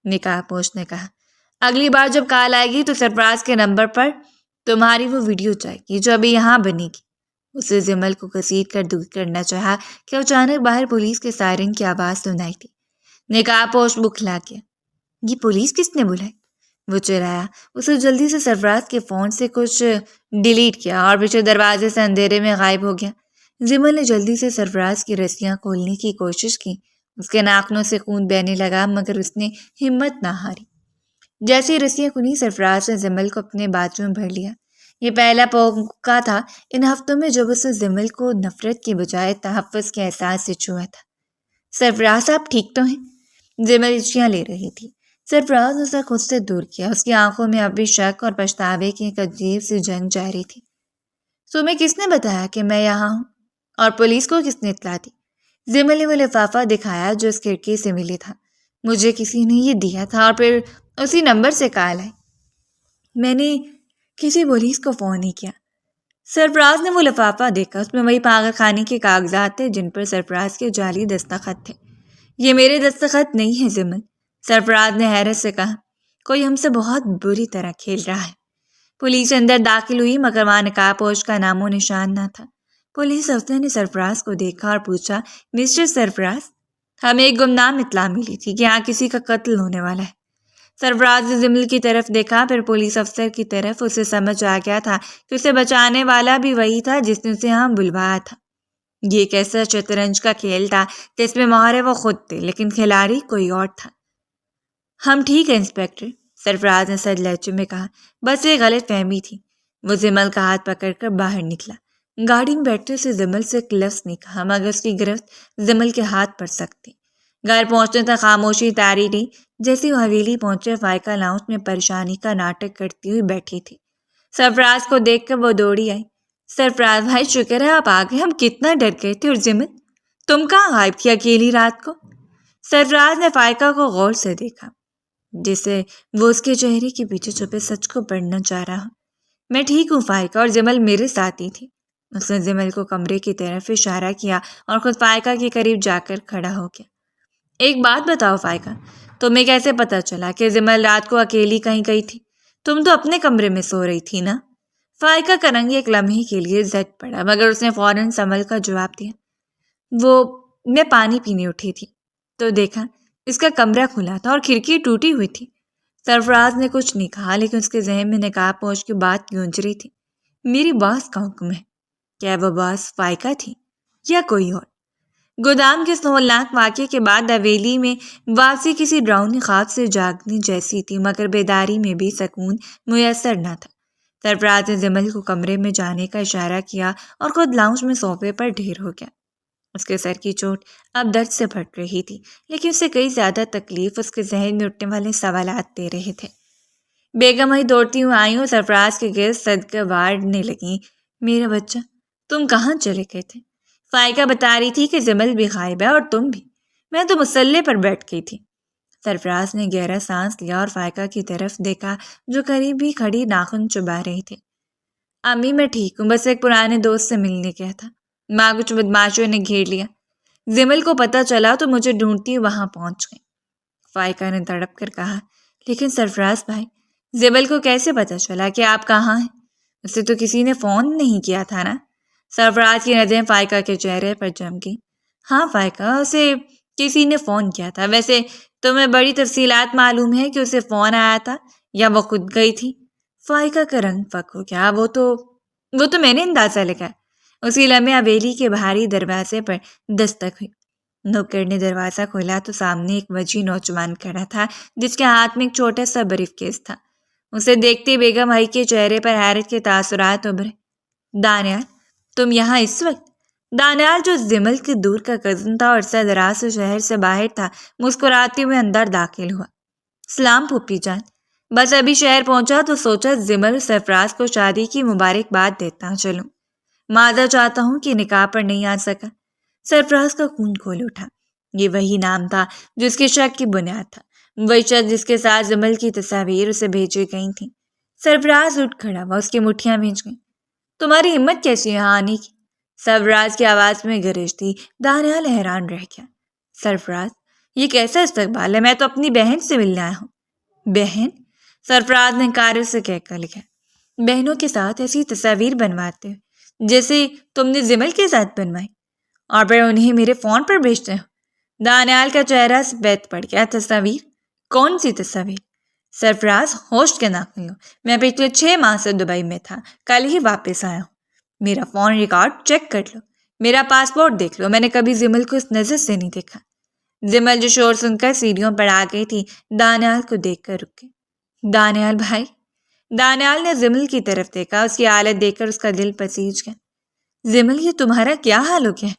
نکاح پوش نے کہا۔ اگلی بار جب کال آئے گی تو سرفراز کے نمبر پر تمہاری وہ ویڈیو جائے گی جو ابھی یہاں بنے گی۔ اسے جمل کو گھسیٹ کر دور کرنا چاہا کہ اچانک باہر پولیس کے سائرن کی آواز سنائی دی۔ نکاح پوش بکھلا گیا۔ یہ پولیس کس نے بلائی؟ وہ چرایا۔ اسے جلدی سے سرفراز کے فون سے کچھ ڈیلیٹ کیا اور پیچھے دروازے سے اندھیرے میں غائب ہو گیا۔ جمل نے جلدی سے سرفراز کی رسیاں کھولنے کی کوشش کی۔ اس کے ناخنوں سے خون بہنے لگا، مگر اس نے ہمت نہ ہاری۔ جیسے ہی رسیاں کھلی، سرفراز نے جمل کو اپنے بازو میں بھر لیا۔ یہ پہلا موقع تھا ان ہفتوں میں جب اسے جمل کو نفرت کی بجائے تحفظ کے احساس سے چھوا تھا۔ سرفراز، آپ ٹھیک تو ہیں؟ جمل اچھیاں لے رہی تھی۔ سرفراز نے اسے خود سے دور کیا۔ اس کی آنکھوں میں اب بھی شک اور پچھتاوے کی ایک عجیب سی جنگ جاری تھی۔ تمہیں کس نے بتایا کہ میں یہاں ہوں؟ اور پولیس کو کس نے اطلاع دی؟ زمل نے وہ لفافہ دکھایا جو اس کھڑکی سے ملی تھا۔ مجھے کسی نے یہ دیا تھا اور پھر اسی نمبر سے کال آئی۔ میں نے کسی پولیس کو فون نہیں کیا۔ سرفراز نے وہ لفافہ دیکھا، اس میں وہی پاگل خانے کے کاغذات تھے جن پر سرفراز کے جعلی دستخط تھے۔ یہ میرے دستخط نہیں ہے زمل، سرفراز نے حیرت سے کہا۔ کوئی ہم سے بہت بری طرح کھیل رہا ہے۔ پولیس اندر داخل ہوئی مگر وہاں نقاب پوش کا نام و نشان نہ تھا۔ پولیس افسر نے سرفراز کو دیکھا اور پوچھا، مسٹر سرفراز، ہمیں ایک گمنام اطلاع ملی تھی کہ یہاں کسی کا قتل ہونے والا ہے۔ سرفراز نے زمل کی طرف دیکھا، پھر پولیس افسر کی طرف۔ اسے سمجھ آ گیا تھا کہ اسے بچانے والا بھی وہی تھا جس نے اسے یہاں بلوایا تھا۔ یہ ایک ایسا شطرنج کا کھیل تھا جس میں ماہر وہ خود تھے لیکن کھلاڑی کوئی اور تھا۔ ہم ٹھیک ہے انسپکٹر، سرفراز نے سرد لہجے میں کہا، بس یہ غلط فہمی تھی۔ وہ زمل کا ہاتھ پکڑ کر باہر نکلا۔ گاڑی میں بیٹھتے سے زمل سے ایک لفظ نہیں کہا مگر اس کی گرفت زمل کے ہاتھ پڑ سکتی۔ گھر پہنچنے تک خاموشی طاری رہی۔ جیسے وہ حویلی پہنچے، فائقہ لاؤنج میں پریشانی کا ناٹک کرتی ہوئی بیٹھی تھی۔ سرفراز کو دیکھ کر وہ دوڑی آئی۔ سرفراز بھائی، شکر ہے آپ آ گئے، ہم کتنا ڈر گئے تھے۔ اور زمل، تم کہاں غائب تھی اکیلی رات کو؟ سرفراز نے فائقہ کو غور سے دیکھا جسے وہ اس کے چہرے کے پیچھے چھپے سچ کو پڑھنا چاہ رہا ہو۔ میں ٹھیک ہوں فائقہ، اور زمل میرے ساتھ ہی تھی۔ اس نے زمل کو کمرے کی طرف اشارہ کیا اور خود فائقہ کے قریب جا کر کھڑا ہو گیا۔ ایک بات بتاؤ فائقہ، تمہیں کیسے پتا چلا کہ زمل رات کو اکیلی کہیں گئی تھی؟ تم تو اپنے کمرے میں سو رہی تھی نا؟ فائقہ کا رنگ ایک لمحے کے لیے زد پڑا مگر اس نے فوراً سنبھل کا جواب دیا، میں پانی پینے اٹھی تھی تو دیکھا اس کا کمرہ کھلا تھا اور کھڑکی ٹوٹی ہوئی تھی۔ سرفراز نے کچھ نہیں کہا لیکن اس کے ذہن میں نقاب پوش کی بات گونج رہی تھی۔ میری باس کا حکم ہے۔ کیا وہ باس فائقہ تھی یا کوئی اور؟ گودام کے اس ہولناک واقعے کے بعد حویلی میں واپسی کسی ڈراؤنی خواب سے جاگنے جیسی تھی مگر بیداری میں بھی سکون میسر نہ تھا۔ سرفراز نے زمل کو کمرے میں جانے کا اشارہ کیا اور خود لاؤنج میں صوفے پر ڈھیر ہو گیا۔ اس کے سر کی چوٹ اب درد سے پھٹ رہی تھی لیکن اس سے کئی زیادہ تکلیف اس کے ذہن میں اٹھنے والے سوالات دے رہے تھے۔ بیگم وہی دوڑتی ہوئی آئی اور سرفراز کے گرد صدقہ وارنے لگیں، میرا بچہ، تم کہاں چلے گئے تھے؟ فائقہ بتا رہی تھی کہ زمل بھی غائب ہے اور تم بھی۔ میں تو مسلح پر بیٹھ گئی تھی۔ سرفراز نے گہرا سانس لیا اور فائقہ کی طرف دیکھا جو قریب ہی کھڑی ناخن چبا رہی تھی۔ امی، میں ٹھیک ہوں، بس ایک پرانے دوست سے ملنے گیا تھا۔ ماں کچھ بدماشوں نے گھیر لیا۔ زمل کو پتہ چلا تو مجھے ڈھونڈتی وہاں پہنچ گئی، فائقہ نے تڑپ کر کہا۔ لیکن سرفراز بھائی، زمل کو کیسے پتہ چلا کہ آپ کہاں ہیں؟ اسے تو کسی نے فون نہیں کیا تھا نا؟ سرفراز کی نظریں فائقہ کے چہرے پر جم گئی۔ ہاں فائقہ، اسے کسی نے فون کیا تھا۔ ویسے تمہیں بڑی تفصیلات معلوم ہے کہ اسے فون آیا تھا یا وہ خود گئی تھی؟ فائقہ کا رنگ فک ہو گیا۔ وہ تو میں نے اندازہ لگا۔ اسی لمحے حویلی کے بھاری دروازے پر دستک ہوئی۔ نوکر نے دروازہ کھولا تو سامنے ایک وجیح نوجوان کھڑا تھا جس کے ہاتھ میں ایک چھوٹا سا بریف کیس تھا۔ اسے دیکھتے بیگم بھائی کے چہرے پر حیرت کے تاثرات ابھرے۔ دانیال، تم یہاں اس وقت؟ دانیال، جو زمل کے دور کا کزن تھا اور عرصہ دراز سے شہر سے باہر تھا، مسکراتے ہوئے اندر داخل ہوا۔ سلام پھوپھی جان، بس ابھی شہر پہنچا تو سوچا زمل اور سرفراز کو شادی کی مبارکباد دیتا چلوں۔ معذرت چاہتا ہوں کہ نکاح پر نہیں آ سکا۔ سرفراز کا خون کھول اٹھا۔ یہ وہی نام تھا جو اس کے شک کی بنیاد تھا، وہی شخص جس کے ساتھ زمل کی تصاویر اسے بھیجی گئی تھیں۔ سرفراز اٹھ کھڑا ہوا، اس کی مٹھیاں بھیج گئیں۔ تمہاری ہمت کیسی ہے یہاں آنے کی؟ سرفراز کی آواز میں گرج تھی۔ دانیال حیران رہ گیا۔ سرفراز، یہ کیسا استقبال ہے؟ میں تو اپنی بہن سے ملنے آیا ہوں۔ بہن؟ سرفراز نے کار سے کہہ کر لکھا، بہنوں کے ساتھ ایسی تصاویر بنواتے ہو جیسے تم نے زمل کے ساتھ بنوائی اور پھر انہیں میرے فون پر بھیجتے ہو؟ دانیال کا چہرہ سفید پڑ گیا۔ تصاویر؟ کون سی تصاویر؟ سرفراز، ہوش کے ناخن لو۔ میں پچھلے 6 ماہ سے دبئی میں تھا، کل ہی واپس آیا ہوں۔ میرا فون ریکارڈ چیک کر لو، میرا پاسپورٹ دیکھ لو۔ میں نے کبھی زمل کو اس نظر سے نہیں دیکھا۔ زمل جو شور سن کر سیڑھیوں پر آ گئی تھی، دانیال کو دیکھ کر رک گئی۔ دانیال بھائی؟ دانیال نے زمل کی طرف دیکھا۔ اس کی حالت دیکھ کر اس کا دل پسیج گیا۔ زمل، یہ تمہارا کیا حال ہو گیا ہے؟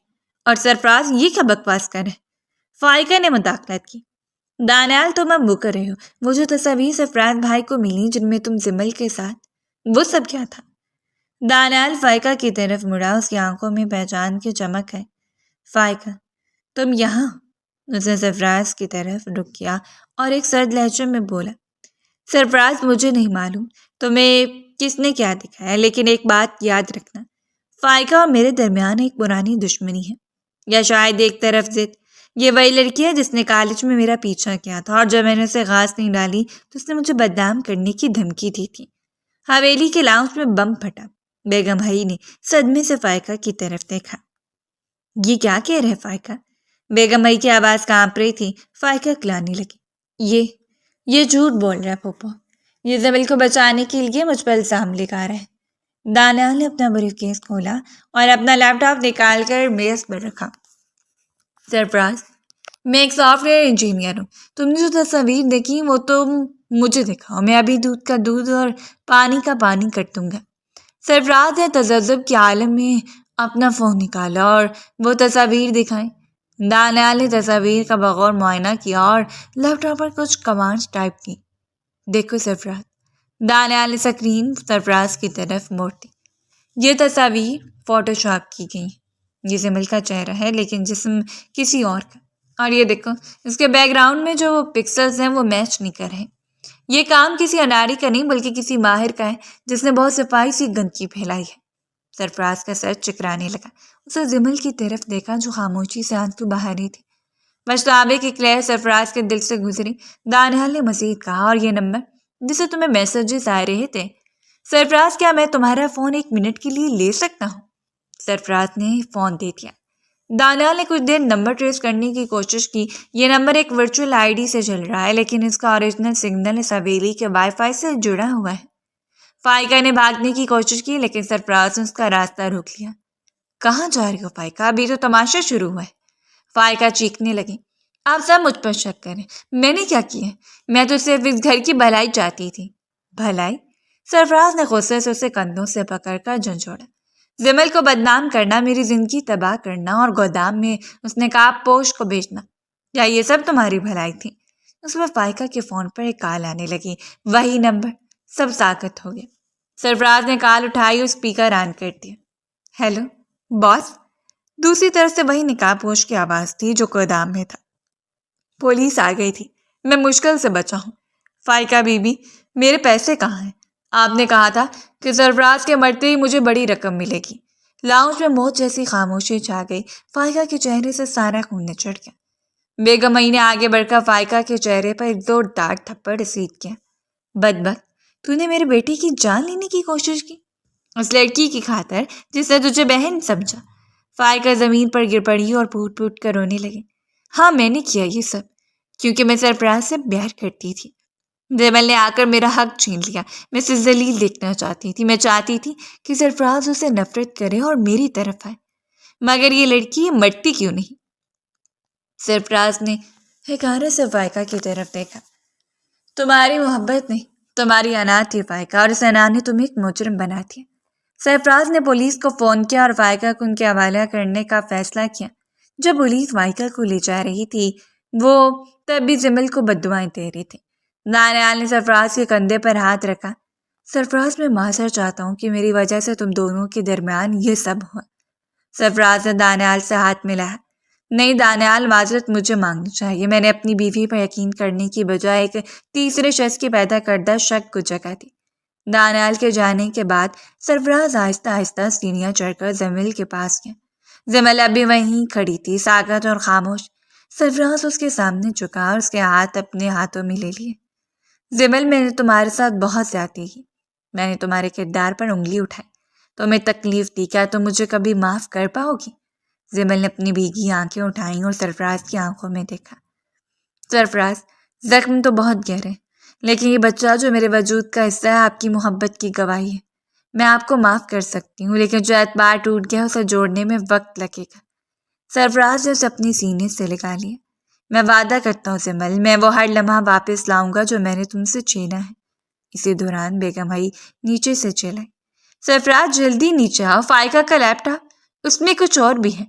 اور سرفراز، یہ کیا بکواس کر رہے؟ فائقہ نے مداخلت کی۔ دانیال، تم اب مکر رہے ہو۔ وہ جو تصاویر سرفراز بھائی کو ملی جن میں تم زمل کے ساتھ، وہ سب کیا تھا؟ دانیال فائقہ کی طرف مڑا، اس کی آنکھوں میں پہچان کی چمک ہے۔ فائقہ، تم یہاں؟ اس نے سرفراز کی طرف رک کیا اور ایک سرد لہجے میں بولا، سرفراز مجھے نہیں معلوم تمہیں کس نے کیا دکھایا، لیکن ایک بات یاد رکھنا، فائقہ اور میرے درمیان ایک پرانی دشمنی ہے، یا شاید ایک طرف ضد۔ یہ وہی لڑکی ہے جس نے کالج میں میرا پیچھا کیا تھا، اور جب میں نے اسے گھاس نہیں ڈالی تو اس نے مجھے بدنام کرنے کی دھمکی دی تھی۔ حویلی کے لاؤنج میں بم پھٹا۔ بیگم بھائی نے صدمے سے فائقہ کی طرف دیکھا۔ یہ کیا کہہ رہے فائقہ؟ بیگم بھائی کی آواز کانپ رہی تھی۔ فائقہ کلانے لگی، یہ جھوٹ بول رہا ہے پھوپھو، یہ زمل کو بچانے کے لیے مجھ پر الزام لگا رہا ہے۔ دانیال نے اپنا بریف کیس کھولا اور اپنا لیپ ٹاپ نکال کر میز پر رکھا۔ سرفراز، میں ایک سافٹ ویئر انجینئر ہوں، تم نے جو تصاویر دیکھی وہ تم مجھے دکھاؤ، میں ابھی دودھ کا دودھ اور پانی کا پانی کر دوں گا۔ سرفراز نے تذبذب کے عالم میں اپنا فون نکالا اور وہ تصاویر دکھائیں۔ دانیال نے تصاویر کا بغور معائنہ کیا اور لیپ ٹاپ پر کچھ کمانڈز ٹائپ کی۔ دیکھو سرفراز، دانیال نے سکرین سرفراز کی طرف موڑ دی۔ یہ تصاویر فوٹو شاپ کی گئی، یہ زمل کا چہرہ ہے لیکن جسم کسی اور کا، اور یہ دیکھو اس کے بیک گراؤنڈ میں جو پکسلز ہیں وہ میچ نہیں کر رہے۔ یہ کام کسی اناڑی کا نہیں بلکہ کسی ماہر کا ہے جس نے بہت صفائی سی گندگی پھیلائی ہے۔ سرفراز کا سر چکرانے لگا۔ اسے زمل کی طرف دیکھا جو خاموشی سے آنسو بہا رہی تھی۔ پچھتاوے کی کلیئر سرفراز کے دل سے گزری۔ دانیال نے مزید کہا، اور یہ نمبر جسے تمہیں میسجز آ رہے تھے، سرفراز کیا میں تمہارا فون 1 منٹ کے لیے لے سکتا ہوں؟ سرفراز نے فون دے دیا۔ دانیال نے کچھ دیر نمبر ٹریس کرنے کی کوشش کی۔ یہ نمبر ایک ورچوئل آئی ڈی سے چل رہا ہے لیکن اس کا اوریجنل سگنل اس حویلی کے وائی فائی سے جڑا ہوا ہے۔ فائقہ نے بھاگنے کی کوشش کی لیکن سرفراز نے اس کا راستہ روک لیا۔ کہاں جا رہی ہو فائقہ؟ ابھی تو تماشا شروع ہوا ہے۔ فائقہ چیخنے لگی، آپ سب مجھ پر شک کریں، میں نے کیا کیا ہے؟ میں تو صرف اس گھر کی بھلائی چاہتی تھی۔ بھلائی؟ سرفراز نے غصے سے اسے کندھوں سے پکڑ کر جھنجھوڑا۔ زمل کو بدنام کرنا، میری زندگی تباہ کرنا اور گودام میں اس نقاب پوش کو بھیجنا، کیا یہ سب تمہاری بھلائی تھی؟ اس میں فائقہ کے فون پر ایک کال آنے لگی، وہی نمبر۔ سب ساکت ہو گئے۔ سرفراز نے کال اٹھائی اور اسپیکر آن کر دیا۔ ہیلو باس؟ دوسری طرف سے وہی نقاب پوش کی آواز تھی جو گودام میں تھا۔ پولیس آ گئی تھی، میں مشکل سے بچا ہوں۔ فائقہ بی بی، میرے پیسے کہاں ہیں؟ آپ نے کہا تھا کہ سرفراز کے مرتے ہی مجھے بڑی رقم ملے گی۔ لاؤنج میں موت جیسی خاموشی چھا گئی۔ فائقہ کے چہرے سے سارا خون نچڑ گیا۔ بیگم بھائی نے آگے بڑھ کر فائقہ کے چہرے پر ایک زوردار تھپڑ رسید کیا۔ بدبخت، تو نے میرے بیٹے کی جان لینے کی کوشش کی، اس لڑکی کی خاطر جس نے تجھے بہن سمجھا۔ فائقہ زمین پر گر پڑی اور پھوٹ پھوٹ کر رونے لگی۔ ہاں میں نے کیا یہ سب کیونکہ میں سرفراز سے پیار کرتی تھی۔ زمل نے آ کر میرا حق چھین لیا۔ میں اسے ذلیل دیکھنا چاہتی تھی۔ میں چاہتی تھی کہ سرفراز اسے نفرت کرے اور میری طرف آئے، مگر یہ لڑکی مرتی کیوں نہیں؟ سرفراز نے حقارت سے فائقہ کی طرف دیکھا۔ تمہاری محبت نہیں، تمہاری انات تھی فائقہ، اور اس انات نے تمہیں ایک مجرم بنا دیا۔ سرفراز نے پولیس کو فون کیا اور فائقہ کو ان کے حوالہ کرنے کا فیصلہ کیا۔ جب پولیس فائقہ کو لے جا رہی تھی وہ تب بھی زمل کو بددعائیں دے رہی تھی۔ دانیال نے سرفراز کے کندھے پر ہاتھ رکھا۔ سرفراز، میں معذرت چاہتا ہوں کہ میری وجہ سے تم دونوں کے درمیان یہ سب ہوا۔ سرفراز نے دانیال سے ہاتھ ملایا۔ نہیں دانیال، معذرت مجھے مانگنی چاہیے، میں نے اپنی بیوی پر یقین کرنے کی بجائے ایک تیسرے شخص کی پیدا کردہ شک کو جگہ دی۔ دانیال کے جانے کے بعد سرفراز آہستہ آہستہ سیڑھیاں چڑھ کر زمل کے پاس گیا۔ زمل ابھی وہیں کھڑی تھی، ساکت اور خاموش۔ سرفراز اس کے سامنے جھکا اور اس کے ہاتھ اپنے ہاتھوں میں لے لیے۔ زمل، میں نے تمہارے ساتھ بہت زیادتی کی، میں نے تمہارے کردار پر انگلی اٹھائی، تمہیں تکلیف دی، کیا تم مجھے کبھی معاف کر پاؤ گی؟ زمل نے اپنی بھیگی آنکھیں اٹھائیں اور سرفراز کی آنکھوں میں دیکھا۔ سرفراز، زخم تو بہت گہرے، لیکن یہ بچہ جو میرے وجود کا حصہ ہے آپ کی محبت کی گواہی ہے۔ میں آپ کو معاف کر سکتی ہوں لیکن جو اعتبار ٹوٹ گیا اسے جوڑنے میں وقت لگے گا۔ سرفراز نے اسے اپنی سینے سے لگا لیا۔ میں وعدہ کرتا ہوں زمل، میں وہ ہر لمحہ واپس لاؤں گا جو میں نے تم سے چھینا ہے۔ اسی دوران بیگم بھائی نیچے سے چلائی۔ سرفراز جلدی نیچے آؤ، فائقہ کا لیپ ٹاپ، اس میں کچھ اور بھی ہے۔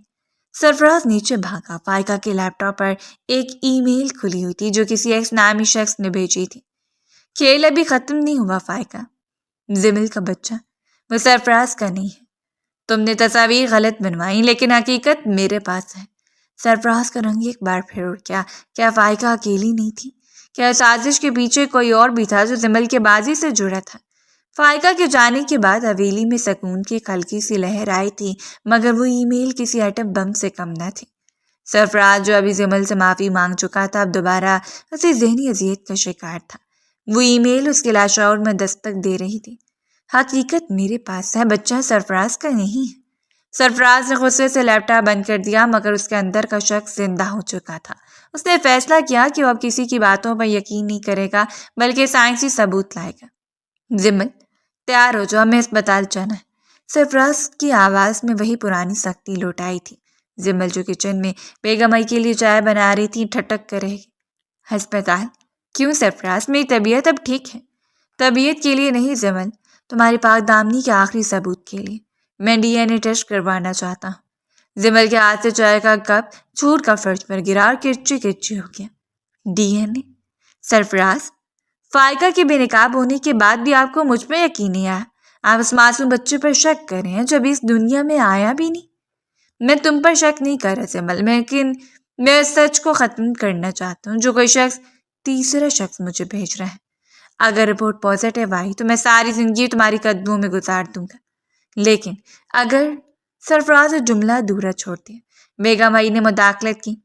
سرفراز نیچے بھاگا۔ فائقہ کے لیپ ٹاپ پر ایک ای میل کھلی ہوئی تھی جو کسی ایکس نامی شخص نے بھیجی تھی۔ کھیل ابھی ختم نہیں ہوا فائقہ، زمل کا بچہ وہ سرفراز کا نہیں ہے۔ تم نے تصاویر غلط بنوائی لیکن حقیقت میرے پاس ہے۔ سرفراز کا رنگ ایک بار پھر اڑ گیا۔ کیا فائقہ اکیلی نہیں تھی؟ کیا سازش کے پیچھے کوئی اور بھی تھا جو زمل کے بازی سے جڑا تھا؟ فائقہ کے جانے کے بعد حویلی میں سکون کی ایک ہلکی سی لہر آئی تھی، مگر وہ ای میل کسی ایٹم بم سے کم نہ تھی۔ سرفراز جو ابھی زمل سے معافی مانگ چکا تھا، اب دوبارہ اسی ذہنی اذیت کا شکار تھا۔ وہ ای میل اس کے لاشعور میں دستک دے رہی تھی۔ حقیقت میرے پاس ہے، بچہ سرفراز کا نہیں ہے۔ سرفراز نے غصے سے لیپ ٹاپ بند کر دیا، مگر اس کے اندر کا شخص زندہ ہو چکا تھا۔ اس نے فیصلہ کیا کہ وہ اب کسی کی باتوں پر یقین نہیں کرے گا، بلکہ سائنسی ثبوت لائے گا۔ زمل، تیار ہو جاؤ، ہمیں اسپتال جانا ہے۔ سرفراز کی آواز میں وہی پرانی سختی لوٹ آئی تھی۔ زمل جو کچن میں بیگم آئی کے لیے چائے بنا رہی تھی، ٹھٹک کر رہ گئی۔ ہسپتال؟ کیوں سرفراز؟ میری طبیعت اب ٹھیک ہے۔ طبیعت کے لیے نہیں زمل، تمہاری پاک دامنی کے آخری ثبوت کے لیے۔ میں ڈی این اے ٹیسٹ کروانا چاہتا ہوں۔ زمل کے ہاتھ سے چائے کا کپ چھوٹ کر فرش پر گرا اور کرچی کرچی ہو گیا۔ ڈی این اے؟ سرفراز، فائقہ کے بے نقاب ہونے کے بعد بھی آپ کو مجھ پہ یقین نہیں آیا؟ آپ اس معصوم بچے پر شک کر رہے ہیں جو ابھی اس دنیا میں آیا بھی نہیں؟ میں تم پر شک نہیں کر رہا زمل، لیکن میں اس سچ کو ختم کرنا چاہتا ہوں جو کوئی شخص، تیسرا شخص مجھے بھیج رہا ہے۔ اگر رپورٹ پازیٹیو آئی تو میں ساری زندگی تمہاری قدموں میں گزار دوں گا، لیکن اگر… سرفراز نے جملہ ادھورا چھوڑ دیا۔ بیگم آئی نے مداخلت کی۔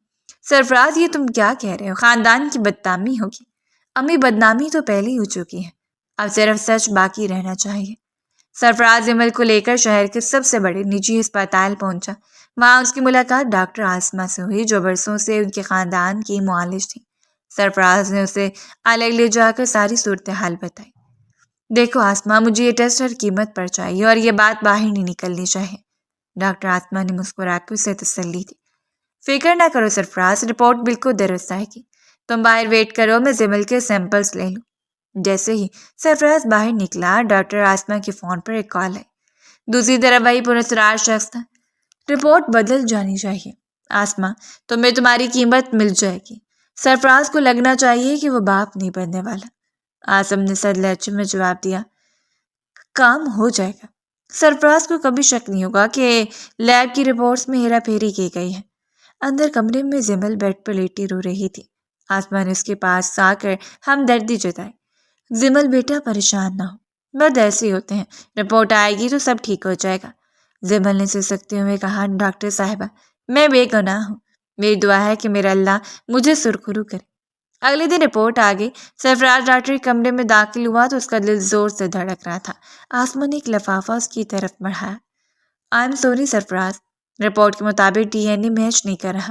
سرفراز، یہ تم کیا کہہ رہے ہو؟ خاندان کی بدنامی ہوگی۔ امی، بدنامی تو پہلے ہی ہو چکی ہے، اب صرف سچ باقی رہنا چاہیے۔ سرفراز زمل کو لے کر شہر کے سب سے بڑے نجی اسپتال پہنچا۔ وہاں اس کی ملاقات ڈاکٹر آسمہ سے ہوئی، جو برسوں سے ان کے خاندان کی معالج تھی۔ سرفراز نے اسے الگ لے جا کر ساری صورتحال بتائی۔ دیکھو آسمہ، مجھے یہ ٹیسٹ ہر قیمت پر چاہیے اور یہ بات باہر نہیں نکلنی چاہیے۔ ڈاکٹر آسمہ نے مسکرا کر اسے تسلی دی۔ فکر نہ کرو سرفراز، رپورٹ بالکل درست آئے گی۔ تم باہر ویٹ کرو، میں زمل کے سیمپلز لے لوں۔ جیسے ہی سرفراز باہر نکلا، ڈاکٹر آسمہ کے فون پر ایک کال آئی۔ دوسری طرف وہی پراسرار شخص تھا۔ رپورٹ بدل جانی چاہیے آسمہ، تمہیں تمہاری قیمت مل جائے گی۔ سرفراز کو لگنا چاہیے کہ وہ باپ نہیں بننے والا۔ آسم نے سر لہجے میں جواب دیا، کام ہو جائے گا۔ سرفراز کو کبھی شک نہیں ہوگا کہ لیب کی رپورٹس میں ہیرا پھیری کی گئی ہے۔ اندر کمرے میں زمل بیڈ پر لیٹی رو رہی تھی۔ آسمہ نے اس کے پاس آ کر ہمدردی جتائی۔ زمل بیٹا، پریشان نہ ہو، بس ایسے ہی ہوتے ہیں، رپورٹ آئے گی تو سب ٹھیک ہو جائے گا۔ زمل نے سسکتے ہوئے کہا، ڈاکٹر صاحبہ، میں بے گناہ ہوں، میری دعا ہے کہ میرا اللہ مجھے سرخرو کرے۔ اگلے دن رپورٹ آ گئی۔ سرفراز ڈاکٹر کے کمرے میں داخل ہوا تو اس کا دل زور سے دھڑک رہا تھا۔ آسمہ نے ایک لفافہ اس کی طرف بڑھایا۔ I am sorry Sarfaraz, report کے مطابق ڈی این اے میچ نہیں کر رہا۔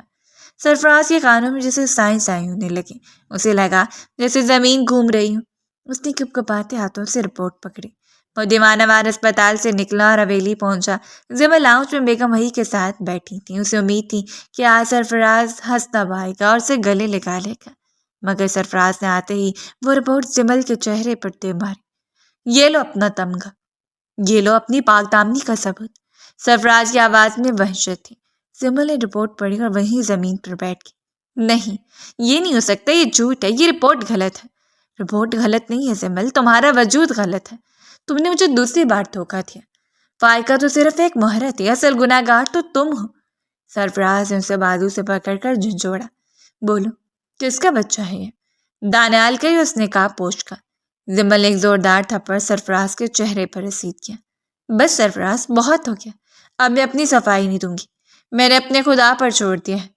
سرفراز کے کانوں میں جیسے سائیں ہونے لگی۔ اسے لگا جیسے زمین گھوم رہی ہوں۔ اس نے کپکپاتے ہاتھوں سے رپورٹ پکڑی۔ وہ دیوانہ وار اسپتال سے نکلا اور حویلی پہنچا۔ زمل لاؤنج میں بیگم وہی کے ساتھ بیٹھی تھی۔ اسے امید تھی کہ آج سرفراز ہنستا آئے گا اور اسے گلے لگا لے گا، مگر سرفراز نے آتے ہی وہ رپورٹ زمل کے چہرے پر دے ماری۔ یہ لو اپنا تمغہ، یہ لو اپنی پاک دامنی کا ثبوت۔ سرفراز کی آواز میں وحشت تھی۔ زمل نے رپورٹ پڑھی اور وہیں زمین پر بیٹھ گئی۔ نہیں، یہ نہیں ہو سکتا، یہ جھوٹ ہے، یہ رپورٹ غلط ہے۔ رپورٹ غلط نہیں ہے زمل، تمہارا وجود غلط ہے۔ تم نے مجھے دوسری بار دھوکا دیا۔ فائقہ تو صرف ایک مہرت ہے، اصل گناہ گار تو تم ہو۔ سرفراز نے اسے بازو سے پکڑ کر جھنجھوڑا۔ بولو، کس کا بچہ ہے یہ؟ دانیال کا یا اس نے کہا پوچھ کا؟ زمل نے ایک زوردار تھپڑ سرفراز کے چہرے پر رسید کیا۔ بس سرفراز، بہت ہو گیا، اب میں اپنی صفائی نہیں دوں گی، میں نے اپنے خدا پر چھوڑ دیا ہے۔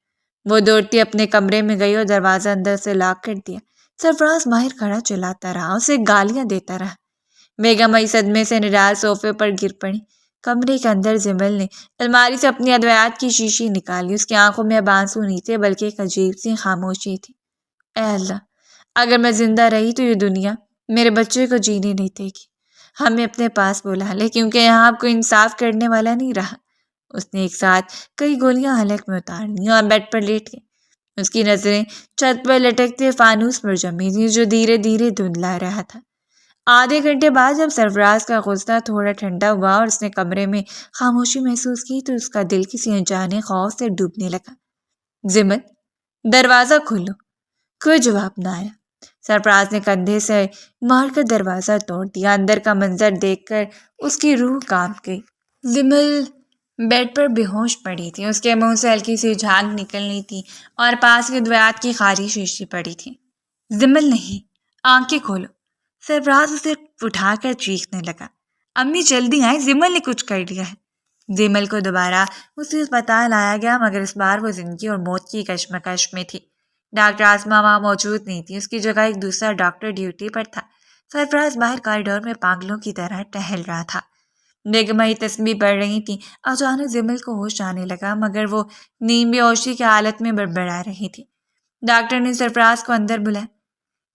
وہ دوڑتی اپنے کمرے میں گئی اور دروازہ اندر سے لاک کر دیا۔ سرفراز باہر کھڑا چلاتا رہا، اسے گالیاں دیتا رہا۔ بیگم آئی صدمے سے نڈال صوفے پر گر پڑی۔ کمرے کے اندر زمل نے الماری سے اپنی ادویات کی شیشی نکالی۔ اس کی آنکھوں میں اب آنسو نہیں تھے، بلکہ ایک عجیب سی خاموشی تھی۔ اے اللہ، اگر میں زندہ رہی تو یہ دنیا میرے بچے کو جینے نہیں دے گی۔ ہمیں اپنے پاس بلا لے، کیونکہ یہاں اب کوئی انصاف کرنے والا نہیں رہا۔ اس نے ایک ساتھ کئی گولیاں حلق میں اتار لیں اور بیڈ پر لیٹ گئی۔ اس کی نظریں چھت پر لٹکتے فانوس پر جمی تھیں جو دھیرے دھیرے دھندلا رہا تھا۔ آدھے گھنٹے بعد جب سرفراز کا غصہ تھوڑا ٹھنڈا ہوا اور اس نے کمرے میں خاموشی محسوس کی تو اس کا دل کسی انجانے خوف سے ڈوبنے لگا۔ زمل، دروازہ کھولو۔ کوئی جواب نہ آیا۔ سرفراز نے کندھے سے مار کر دروازہ توڑ دیا۔ اندر کا منظر دیکھ کر اس کی روح کانپ گئی۔ زمل بیڈ پر بے ہوش پڑی تھی، اس کے منہ سے ہلکی سی جھاگ نکلنی تھی اور پاس کی دویات کی خالی شیشی پڑی تھی۔ زمل نہیں، آنکھیں کھولو۔ سرفراز اسے اٹھا کر چیخنے لگا، امی جلدی آئیں، زمل نے کچھ کر دیا ہے۔ زمل کو دوبارہ اسی اسپتال لایا گیا، مگر اس بار وہ زندگی اور موت کی کشمکش میں تھی۔ ڈاکٹر آسمہ وہاں موجود نہیں تھی، اس کی جگہ ایک دوسرا ڈاکٹر ڈیوٹی پر تھا۔ سرفراز باہر کاریڈور میں پاگلوں کی طرح ٹہل رہا تھا۔ بیگم ہی تسبیح پڑھ رہی تھی۔ اچانک زمل کو ہوش آنے لگا، مگر وہ نیم بے ہوشی کی حالت میں بڑبڑا رہی تھی۔ ڈاکٹر نے سرفراز کو اندر بلایا۔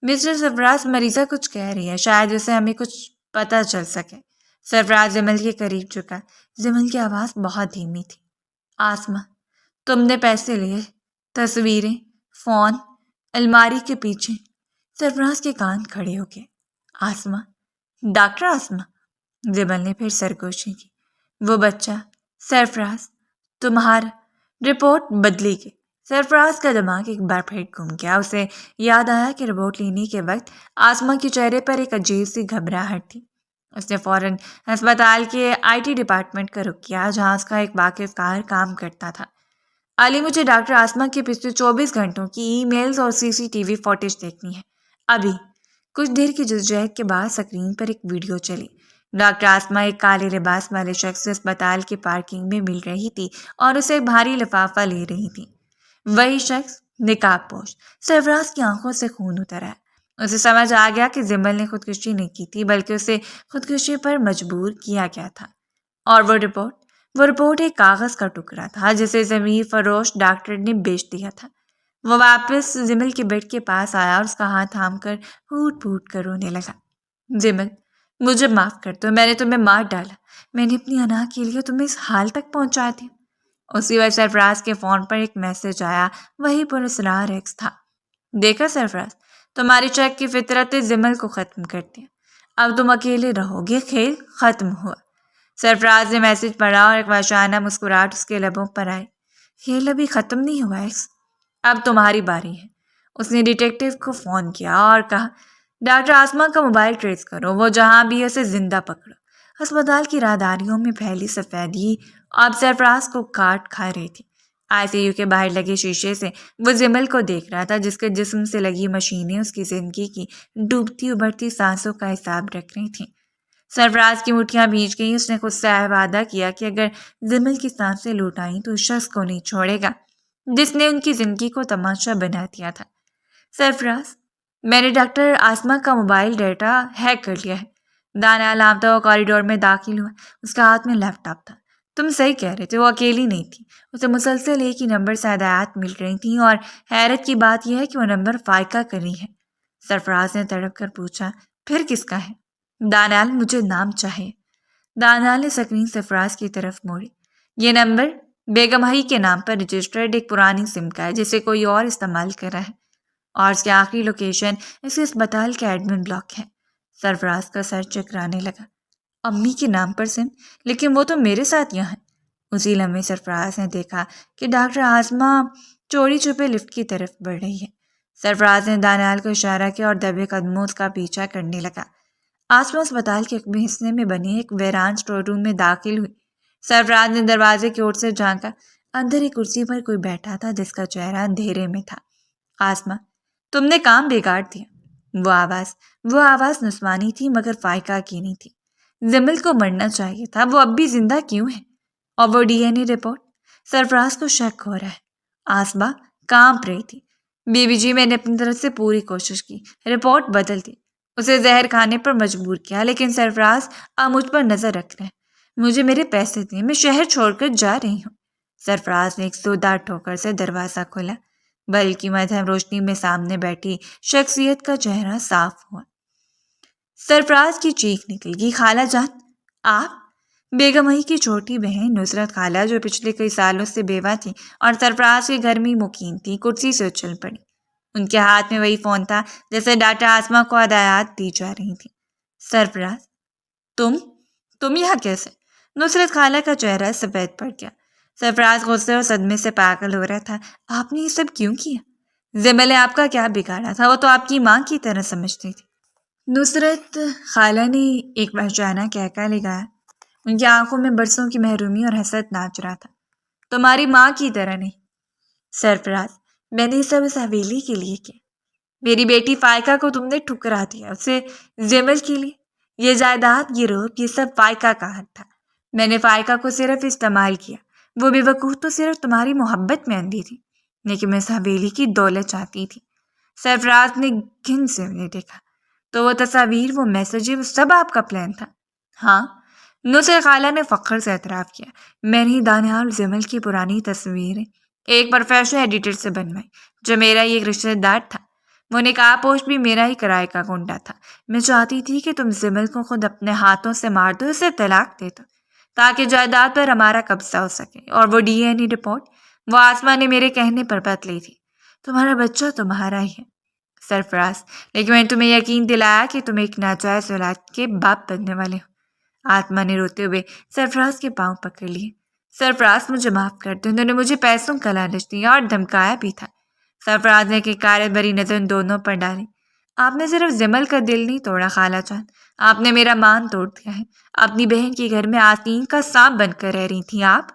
مسٹر سرفراز، مریضہ کچھ کہہ رہی ہے، شاید اسے ہمیں کچھ پتہ چل سکے۔ سرفراز زمل کے قریب جھکا۔ زمل کی آواز بہت دھیمی تھی۔ آسمہ، تم نے پیسے لیے، تصویریں، فون، الماری کے پیچھے۔ سرفراز کے کان کھڑے ہو گئے۔ آسمہ، ڈاکٹر آسمہ؟ زمل نے پھر سرگوشی کی۔ وہ بچہ، سرفراز، تمہارا، رپورٹ بدلی گئی۔ سرفراز کا دماغ ایک بار پھر گھوم گیا۔ اسے یاد آیا کہ رپورٹ لینے کے وقت آسمہ کے چہرے پر ایک عجیب سی گھبراہٹ تھی۔ اس نے فوراً ہسپتال کے آئی ٹی ڈپارٹمنٹ کا رخ کیا، جہاں اس کا ایک واقف کار کام کرتا تھا۔ علی، مجھے ڈاکٹر آسمہ کے پچھلے 24 گھنٹوں کی ای میلز اور سی سی ٹی وی فوٹیج دیکھنی ہے، ابھی۔ کچھ دیر کی جدوجہد کے بعد سکرین پر ایک ویڈیو چلی۔ ڈاکٹر آسمہ ایک کالے لباس والے شخص سے اسپتال کے پارکنگ میں مل رہی تھی اور اسے ایک بھاری لفافہ لے رہی تھی۔ وہی شخص، نقاب پوش۔ سرفراز کی آنکھوں سے خون اتر آیا۔ اسے سمجھ آ گیا کہ زمل نے خودکشی نہیں کی تھی، بلکہ اسے خودکشی پر مجبور کیا گیا تھا۔ اور وہ رپورٹ ایک کاغذ کا ٹکڑا تھا جسے ضمیر فروش ڈاکٹر نے بیچ دیا تھا۔ وہ واپس زمل کے بیڈ کے پاس آیا اور اس کا ہاتھ تھام کر پھوٹ پھوٹ کر رونے لگا۔ زمل، مجھے معاف کر دو، میں نے تمہیں مار ڈالا، میں نے اپنی انا کے لیے تمہیں اس حال تک پہنچا دیا۔ اسی وقت سرفراز کے فون پر ایک میسج آیا، وہی پراسرار ایکس تھا۔ دیکھا سرفراز، تمہاری چیک کی فطرت زمل کو ختم کر دیا، اب تم اکیلے رہو گے، کھیل ختم ہوا۔ سرفراز نے میسج پڑھا اور ایک وحشیانہ مسکراہٹ اس کے لبوں پر آئی۔ کھیل ابھی ختم نہیں ہوا ایکس، اب تمہاری باری ہے۔ اس نے ڈیٹیکٹیو کو فون کیا اور کہا، ڈاکٹر آسمہ کا موبائل ٹریس کرو، وہ جہاں بھی ہے اسے زندہ پکڑو۔ ہسپتال کی راہداریوں میں پھیلی سفیدی اب سرفراز کو کاٹ کھا رہی تھی۔ آئی سی یو کے باہر لگے شیشے سے وہ زمل کو دیکھ رہا تھا، جس کے جسم سے لگی مشینیں اس کی زندگی کی ڈوبتی ابھرتی سانسوں کا حساب رکھ رہی تھیں۔ سرفراز کی مٹھیاں بھیج گئیں۔ اس نے خود سے وعدہ کیا کہ اگر زمل کی سانسیں لوٹ آئیں تو اس شخص کو نہیں چھوڑے گا جس نے ان کی زندگی کو تماشا بنا دیا تھا۔ سرفراز، میں نے ڈاکٹر آسمہ کا موبائل ڈیٹا ہیک کر لیا ہے۔ دانا لامتا ہوا کوریڈور میں داخل ہوا۔ اس کا ہاتھ میں لیپ ٹاپ تھا۔ تم صحیح کہہ رہے تھے، وہ اکیلی نہیں تھی، اسے مسلسل ایک ہی نمبر سے ہدایات مل رہی تھیں، اور حیرت کی بات یہ ہے کہ وہ نمبر فائقہ کری ہے۔ سرفراز نے تڑپ کر پوچھا، پھر کس کا ہے؟ دانیال، مجھے نام چاہیے۔ دانیال نے سکرین سرفراز کی طرف موڑی۔ یہ نمبر بیگم ہی کے نام پر رجسٹرڈ ایک پرانی سم کا ہے جسے کوئی اور استعمال کر رہا ہے، اور اس کی آخری لوکیشن اس کے اسپتال کے ایڈمن بلاک ہے۔ سرفراز کا سر چکرانے لگا۔ امی کے نام پر سم؟ لیکن وہ تو میرے ساتھ یہاں ہے۔ اسی لمحے سرفراز نے دیکھا کہ ڈاکٹر آسمہ چوری چھپے لفٹ کی طرف بڑھ رہی ہے۔ سرفراز نے دانیال کو اشارہ کیا اور دبے قدموں اس کا پیچھا کرنے لگا۔ آسمہ اسپتال کے عقبی حصے میں بنے ایک ویران اسٹور روم میں داخل ہوئی۔ سرفراز نے دروازے کی اور سے جھانکا۔ اندر ایک کرسی پر کوئی بیٹھا تھا جس کا چہرہ اندھیرے میں تھا۔ آسمہ، تم نے کام بگاڑ دیا۔ وہ آواز نسوانی تھی، مگر فائقہ کی نہیں تھی۔ زمل کو مرنا چاہیے تھا، وہ اب بھی زندہ کیوں ہے؟ اور وہ ڈی این اے رپورٹ؟ سرفراز کو شک ہو رہا ہے۔ آسمہ کانپ رہی تھی۔ بی بی جی، میں نے اپنی طرف سے پوری کوشش کی، رپورٹ بدل دی، اسے زہر کھانے پر مجبور کیا، لیکن سرفراز آپ مجھ پر نظر رکھ رہے ہیں، مجھے میرے پیسے دیں، میں شہر چھوڑ کر جا رہی ہوں۔ سرفراز نے ایک زوردار ٹھوکر سے دروازہ کھولا، بلکہ مدھم روشنی میں سامنے بیٹھی شخصیت کا چہرہ صاف ہوا۔ سرفراز کی چیخ نکل گئی، خالہ جان، آپ؟ بیگم ہی کی چھوٹی بہن نصرت خالہ، جو پچھلے کئی سالوں سے بیوہ تھی اور سرفراز کے گھر میں مقیم تھی، کرسی سے اچھل پڑی۔ ان کے ہاتھ میں وہی فون تھا جیسے ڈاکٹر آسمہ کو ہدایات دی جا رہی تھیں۔ سرفراز، تم یہاں کیسے؟ نصرت خالہ کا چہرہ سفید پڑ گیا۔ سرفراز غصے اور صدمے سے پاگل ہو رہا تھا۔ آپ نے یہ سب کیوں کیا؟ زمل نے آپ کا کیا بگاڑا تھا؟ وہ تو آپ کی ماں کی طرح سمجھتی تھی۔ نصرت خالہ نے ایک وحشیانہ کہکا لگایا۔ ان کی آنکھوں میں برسوں کی محرومی اور حسرت ناچ رہا تھا۔ تمہاری ماں کی طرح نہیں سرفراز، میں نے یہ سب اس حویلی کے لیے کیا۔ میری بیٹی فائقہ کو تم نے ٹھکرا دیا، اسے جمل کے لیے۔ یہ جائیداد، یہ روب، یہ سب فائقہ کا حق تھا۔ میں نے فائقہ کو صرف استعمال کیا۔ وہ بے وقوف تو صرف تمہاری محبت میں اندھی تھی، لیکن میں اس حویلی کی دولت چاہتی تھی۔ سرفراز نے گھن سے انہیں دیکھا۔ تو وہ تصاویر، وہ میسجز، وہ سب آپ کا پلان تھا؟ ہاں، نصرت خالہ نے فخر سے اعتراف کیا۔ میں نے دانیال اور جمل کی پرانی تصویریں ایک پروفیشنل ایڈیٹر سے بنوائی، جو میرا ہی ایک رشتہ دار تھا۔ وہ نکاح پوش بھی میرا ہی کرائے کا گنڈا تھا۔ میں چاہتی تھی کہ تم جمل کو خود اپنے ہاتھوں سے مار دو، اسے طلاق دے دو، تاکہ جائیداد پر ہمارا قبضہ ہو سکے۔ اور وہ ڈی این اے رپورٹ، وہ آسما نے میرے کہنے پر بدلی تھی۔ تمہارا بچہ تمہارا ہی ہے سرفراز، لیکن میں نے تمہیں یقین دلایا کہ تم ایک ناجائز اولاد کے باپ بننے والے ہو۔ آتما نے روتے ہوئے سرفراز کے پاؤں پکڑ لیے۔ سرفراز، مجھے معاف کر دو، انہوں نے مجھے پیسوں کا لالچ دیا اور دھمکایا بھی تھا۔ سرفراز نے حقارت بھری نظر ان دونوں پر ڈالی۔ آپ نے صرف جمل کا دل نہیں توڑا خالہ جان، آپ نے میرا مان توڑ دیا ہے۔ اپنی بہن کے گھر میں آستین کا سانپ بن کر رہ رہی تھیں آپ۔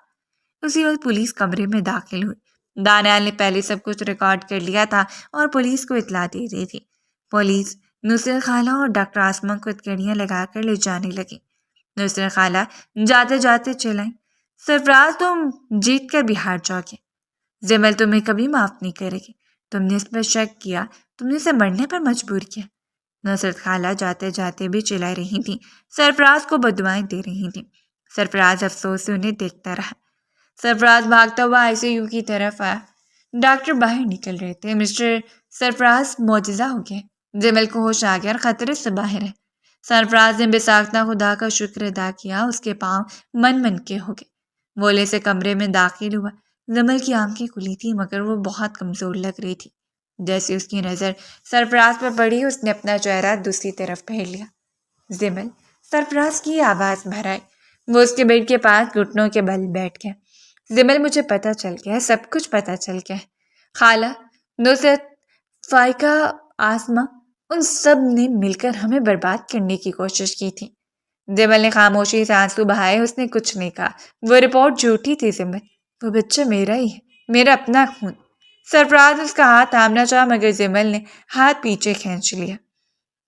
اسی وقت پولیس کمرے میں داخل ہوئی۔ دانیال نے پہلے سب کچھ ریکارڈ کر لیا تھا اور پولیس کو اطلاع دے دی تھی۔ پولیس نصرت خالہ اور ڈاکٹر آسما کو ہتھکڑیاں لگا کر لے جانے لگی۔ نصرت خالہ جاتے جاتے چلائیں، سرفراز تم جیت کر بھی ہار جاؤ گے۔ جمل تمہیں کبھی معاف نہیں کرے گی۔ تم نے اس پر شک کیا، تم نے اسے مرنے پر مجبور کیا۔ نصرت خالہ جاتے جاتے بھی چلا رہی تھیں، سرفراز کو بددعائیں دے رہی تھیں۔ سرفراز افسوس سے انہیں دیکھتا رہا۔ سرفراز بھاگتا ہوا آئی سی یو کی طرف آیا۔ ڈاکٹر باہر نکل رہے تھے۔ مسٹر سرفراز، معجزہ ہو گیا، جمل کو ہوش آ گیا اور خطرے سے باہر ہے۔ سرفراز نے بے ساختہ خدا کا شکر ادا کیا۔ اس کے پاؤں من من کے ہو گئے۔ بولے سے کمرے میں داخل ہوا۔ جمل کی آنکھیں کھلی تھی، مگر وہ بہت کمزور لگ رہی تھی۔ جیسے اس کی نظر سرفراز پر پڑی، اس نے اپنا چہرہ دوسری طرف پھیر لیا۔ جمل، سرفراز کی آواز بھر آئی۔ وہ اس کے بیڈ کے پاس گھٹنوں کے بل بیٹھ گیا۔ جمل، مجھے پتہ چل گیا ہے، سب کچھ پتہ چل گیا ہے۔ خالہ، نصرت، فائقہ، آسما، ان سب نے مل کر ہمیں برباد کرنے کی کوشش کی تھی۔ جمل نے خاموشی سے آنسو بہائے۔ اس نے کچھ نہیں کہا۔ وہ رپورٹ جھوٹی تھی جمل، وہ بچہ میرا ہی ہے، میرا اپنا خون۔ سرفراز اس کا ہاتھ تھامنا چاہا، مگر جمل نے ہاتھ پیچھے کھینچ لیا۔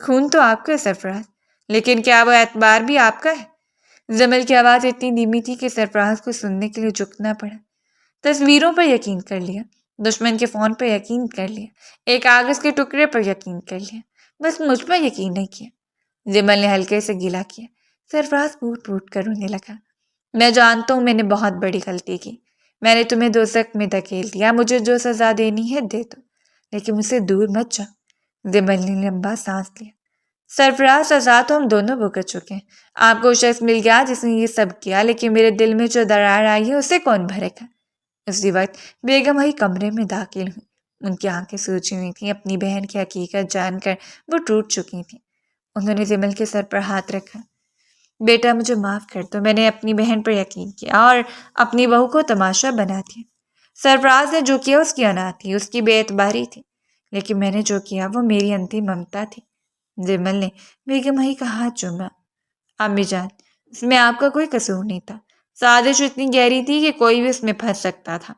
خون تو آپ کا ہے سرفراز، لیکن کیا وہ اعتبار بھی آپ کا ہے؟ جمل کی آواز اتنی دھیمی تھی کہ سرفراز کو سننے کے لیے جھکنا پڑا۔ تصویروں پر یقین کر لیا، دشمن کے فون پر یقین کر لیا، ایک کاغذ کے ٹکڑے پر یقین کر لیا، بس مجھ پر یقین نہیں کیا۔ جمل نے ہلکے سے گلا کیا۔ سرفراز پھوٹ پھوٹ کر رونے لگا۔ میں جانتا ہوں میں نے بہت بڑی غلطی کی، میں نے تمہیں دوزخ میں دھکیل دیا، مجھے جو سزا دینی ہے دے دو، لیکن مجھ سے دور مت جاؤ۔ جمل نے لمبا سانس لیا۔ سرفراز، سزا تو ہم دونوں بھگت چکے ہیں۔ آپ کو شخص مل گیا جس نے یہ سب کیا، لیکن میرے دل میں جو درار آئی ہے اسے کون بھرے گا؟ اسی وقت بیگم آئی کمرے میں داخل ہوئی۔ ان کی آنکھیں سوجی ہوئی تھیں، اپنی بہن کی حقیقت جان کر وہ ٹوٹ چکی تھیں۔ انہوں نے جمل کے سر پر ہاتھ رکھا۔ بیٹا، مجھے معاف کر دو، میں نے اپنی بہن پر یقین کیا اور اپنی بہو کو تماشا بنا دیا۔ سرفراز نے جو کیا اس کی انا تھی، اس کی بے اعتباری تھی، لیکن میں نے جو کیا وہ میری انتھی ممتا تھی۔ جمل نے بیگم آئی کا ہاتھ چوما۔ امی جان، اس میں آپ کا کوئی قصور نہیں تھا، سازش اتنی گہری تھی کہ کوئی بھی اس میں پھنس سکتا تھا۔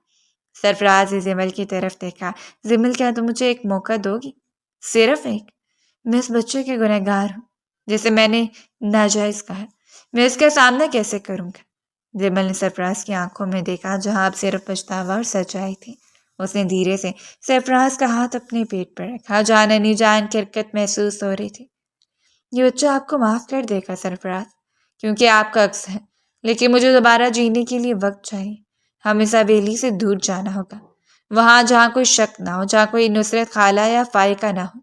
سرفراز نے جمل کی طرف دیکھا۔ جمل، کیا تم مجھے ایک موقع دو گی؟ صرف ایک؟ میں اس بچے کے گنہگار ہوں جسے میں نے ناجائز کہا، میں اس کا سامنا کیسے کروں گا؟ جمل نے سرفراز کی آنکھوں میں دیکھا، جہاں اب صرف پچھتاوا اور سچائی تھی۔ اس نے دھیرے سے سرفراز کا ہاتھ اپنے پیٹ پر رکھا، جہاں ننھی جان کی حرکت محسوس ہو رہی تھی۔ یہ بچہ آپ کو معاف کر دے گا سرفراز، کیونکہ آپ کا عکس ہے، لیکن مجھے دوبارہ جینے کے لیے وقت چاہیے۔ ہمیں اس حویلی سے دور جانا ہوگا، وہاں جہاں کوئی شک نہ ہو، جہاں کوئی نصرت خالہ یا فائقہ نہ ہو۔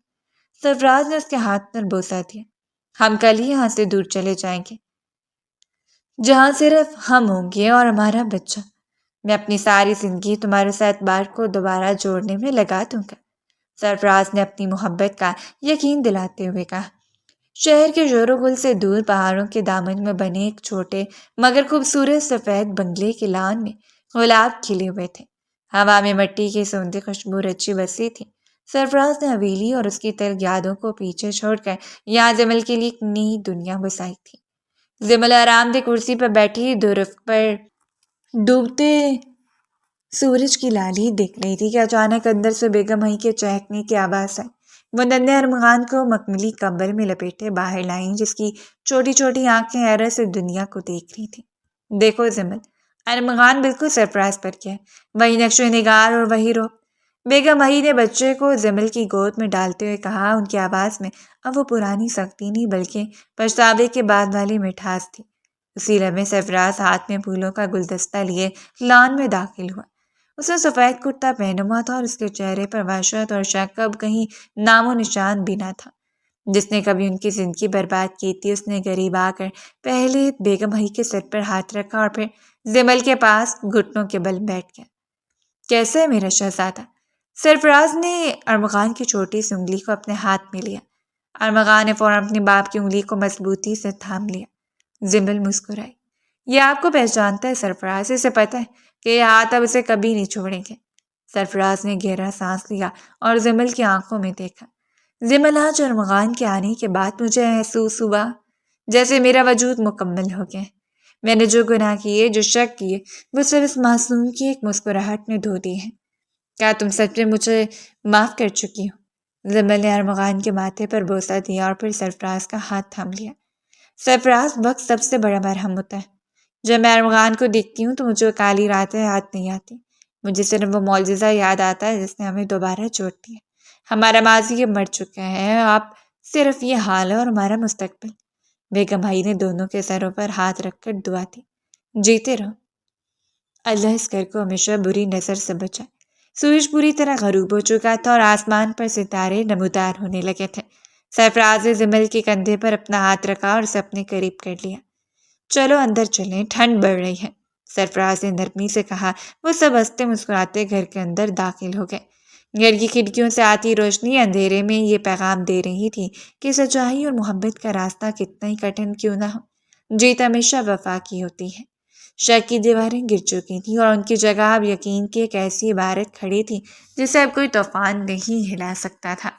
سرفراز نے اس کے ہاتھ پر بوسہ دیا۔ ہم کل ہی یہاں سے دور چلے جائیں گے، جہاں صرف ہم ہوں گے اور ہمارا بچہ۔ میں اپنی ساری زندگی تمہارے ساتھ اعتبار کو دوبارہ جوڑنے میں لگا دوں گا، سرفراز نے اپنی محبت کا یقین دلاتے ہوئے کہا۔ شہر کے شور و گل سے دور پہاڑوں کے دامن میں بنے ایک چھوٹے مگر خوبصورت سفید بنگلے کے لان میں گلاب کھلے ہوئے تھے۔ ہوا میں مٹی کی سوندھی خوشبو رچی بسی تھی۔ سرفراز نے حویلی اور اس کی تلخ یادوں کو پیچھے چھوڑ کر یہاں جمل کے لیے ایک نئی دنیا بسائی تھی۔ زمل آرام دہ کرسی پر بیٹھی دھرف پر ڈوبتے سورج کی لالی دیکھ رہی تھی کہ اچانک اندر سے بیگم ہی کے چہکنے کی آواز آئی۔ وہ ننھے ارمغان کو مخملی کمبل میں لپیٹے باہر لائیں، جس کی چھوٹی چھوٹی آنکھیں حیرت سے دنیا کو دیکھ رہی تھیں۔ دیکھو زمل، ارمغان بالکل سرفراز پر کیا ہے، وہی نقش و نگار اور وہی روح۔ بیگم ہی نے بچے کو زمل کی گود میں ڈالتے ہوئے کہا۔ ان کی آواز میں اب وہ پرانی سختی نہیں بلکہ پچھتاوے کے بعد والی مٹھاس تھی۔ اسی لمحے سرفراز ہاتھ میں پھولوں کا گلدستہ لیے لان میں داخل ہوا۔ اس نے سفید کرتا پہنا ہوا تھا اور اس کے چہرے پر وحشت اور شک اب کہیں نام و نشان بھی نہ تھا۔ جس نے کبھی ان کی زندگی برباد کی تھی، اس نے قریب آ کر پہلے بیگم ہی کے سر پر ہاتھ رکھا اور پھر زمل کے پاس گھٹنوں کے بل بیٹھ گیا۔ کیسے ہے میرا شہزادہ؟ سرفراز نے ارمغان کی چھوٹی سی انگلی کو اپنے ہاتھ میں لیا۔ ارمغان نے فوراً اپنی باپ کی انگلی کو مضبوطی سے تھام لیا۔ زمل مسکرائی۔ یہ آپ کو پہچانتا ہے سرفراز، اسے پتہ ہے کہ یہ ہاتھ اب اسے کبھی نہیں چھوڑیں گے۔ سرفراز نے گہرا سانس لیا اور زمل کی آنکھوں میں دیکھا۔ زمل، آج ارمغان کے آنے کے بعد مجھے محسوس ہوا جیسے میرا وجود مکمل ہو گیا۔ میں نے جو گناہ کیے، جو شک کیے، وہ سب اس معصوم کی ایک مسکراہٹ نے دھو دی ہے۔ کیا تم سچ میں مجھے معاف کر چکی ہو؟ زمل نے ارمغان کے ماتھے پر بوسہ دیا اور پھر سرفراز کا ہاتھ تھام لیا۔ سرفراز، وقت سب سے بڑا مرہم ہوتا ہے۔ جب میں ارمغان کو دیکھتی ہوں تو مجھے کالی راتیں یاد نہیں آتی، مجھے صرف وہ معجزہ یاد آتا ہے جس نے ہمیں دوبارہ جوڑ دیا۔ ہمارا ماضی اب مر چکا ہے، آپ صرف یہ حال ہے اور ہمارا مستقبل۔ بیگم بھائی نے دونوں کے سروں پر ہاتھ رکھ کر دعا دی۔ جیتے رہو، اللہ اس گھر کو ہمیشہ بری نظر سے بچائے۔ سورج پوری طرح غروب ہو چکا تھا اور آسمان پر ستارے نمودار ہونے لگے تھے۔ سرفراز نے زمل کے کندھے پر اپنا ہاتھ رکھا اور اسے اپنے قریب کر لیا۔ چلو اندر چلیں، ٹھنڈ بڑھ رہی ہے، سرفراز نے نرمی سے کہا۔ وہ سب ہنستے مسکراتے گھر کے اندر داخل ہو گئے۔ گھر کی کھڑکیوں سے آتی روشنی اندھیرے میں یہ پیغام دے رہی تھی کہ سچائی اور محبت کا راستہ کتنا ہی کٹھن کیوں نہ ہو، جیت ہمیشہ وفا کی ہوتی ہے۔ شک کی دیواریں گر چکی تھیں اور ان کی جگہ اب یقین کی ایک ایسی عبارت کھڑی تھی جسے اب کوئی طوفان نہیں ہلا سکتا تھا۔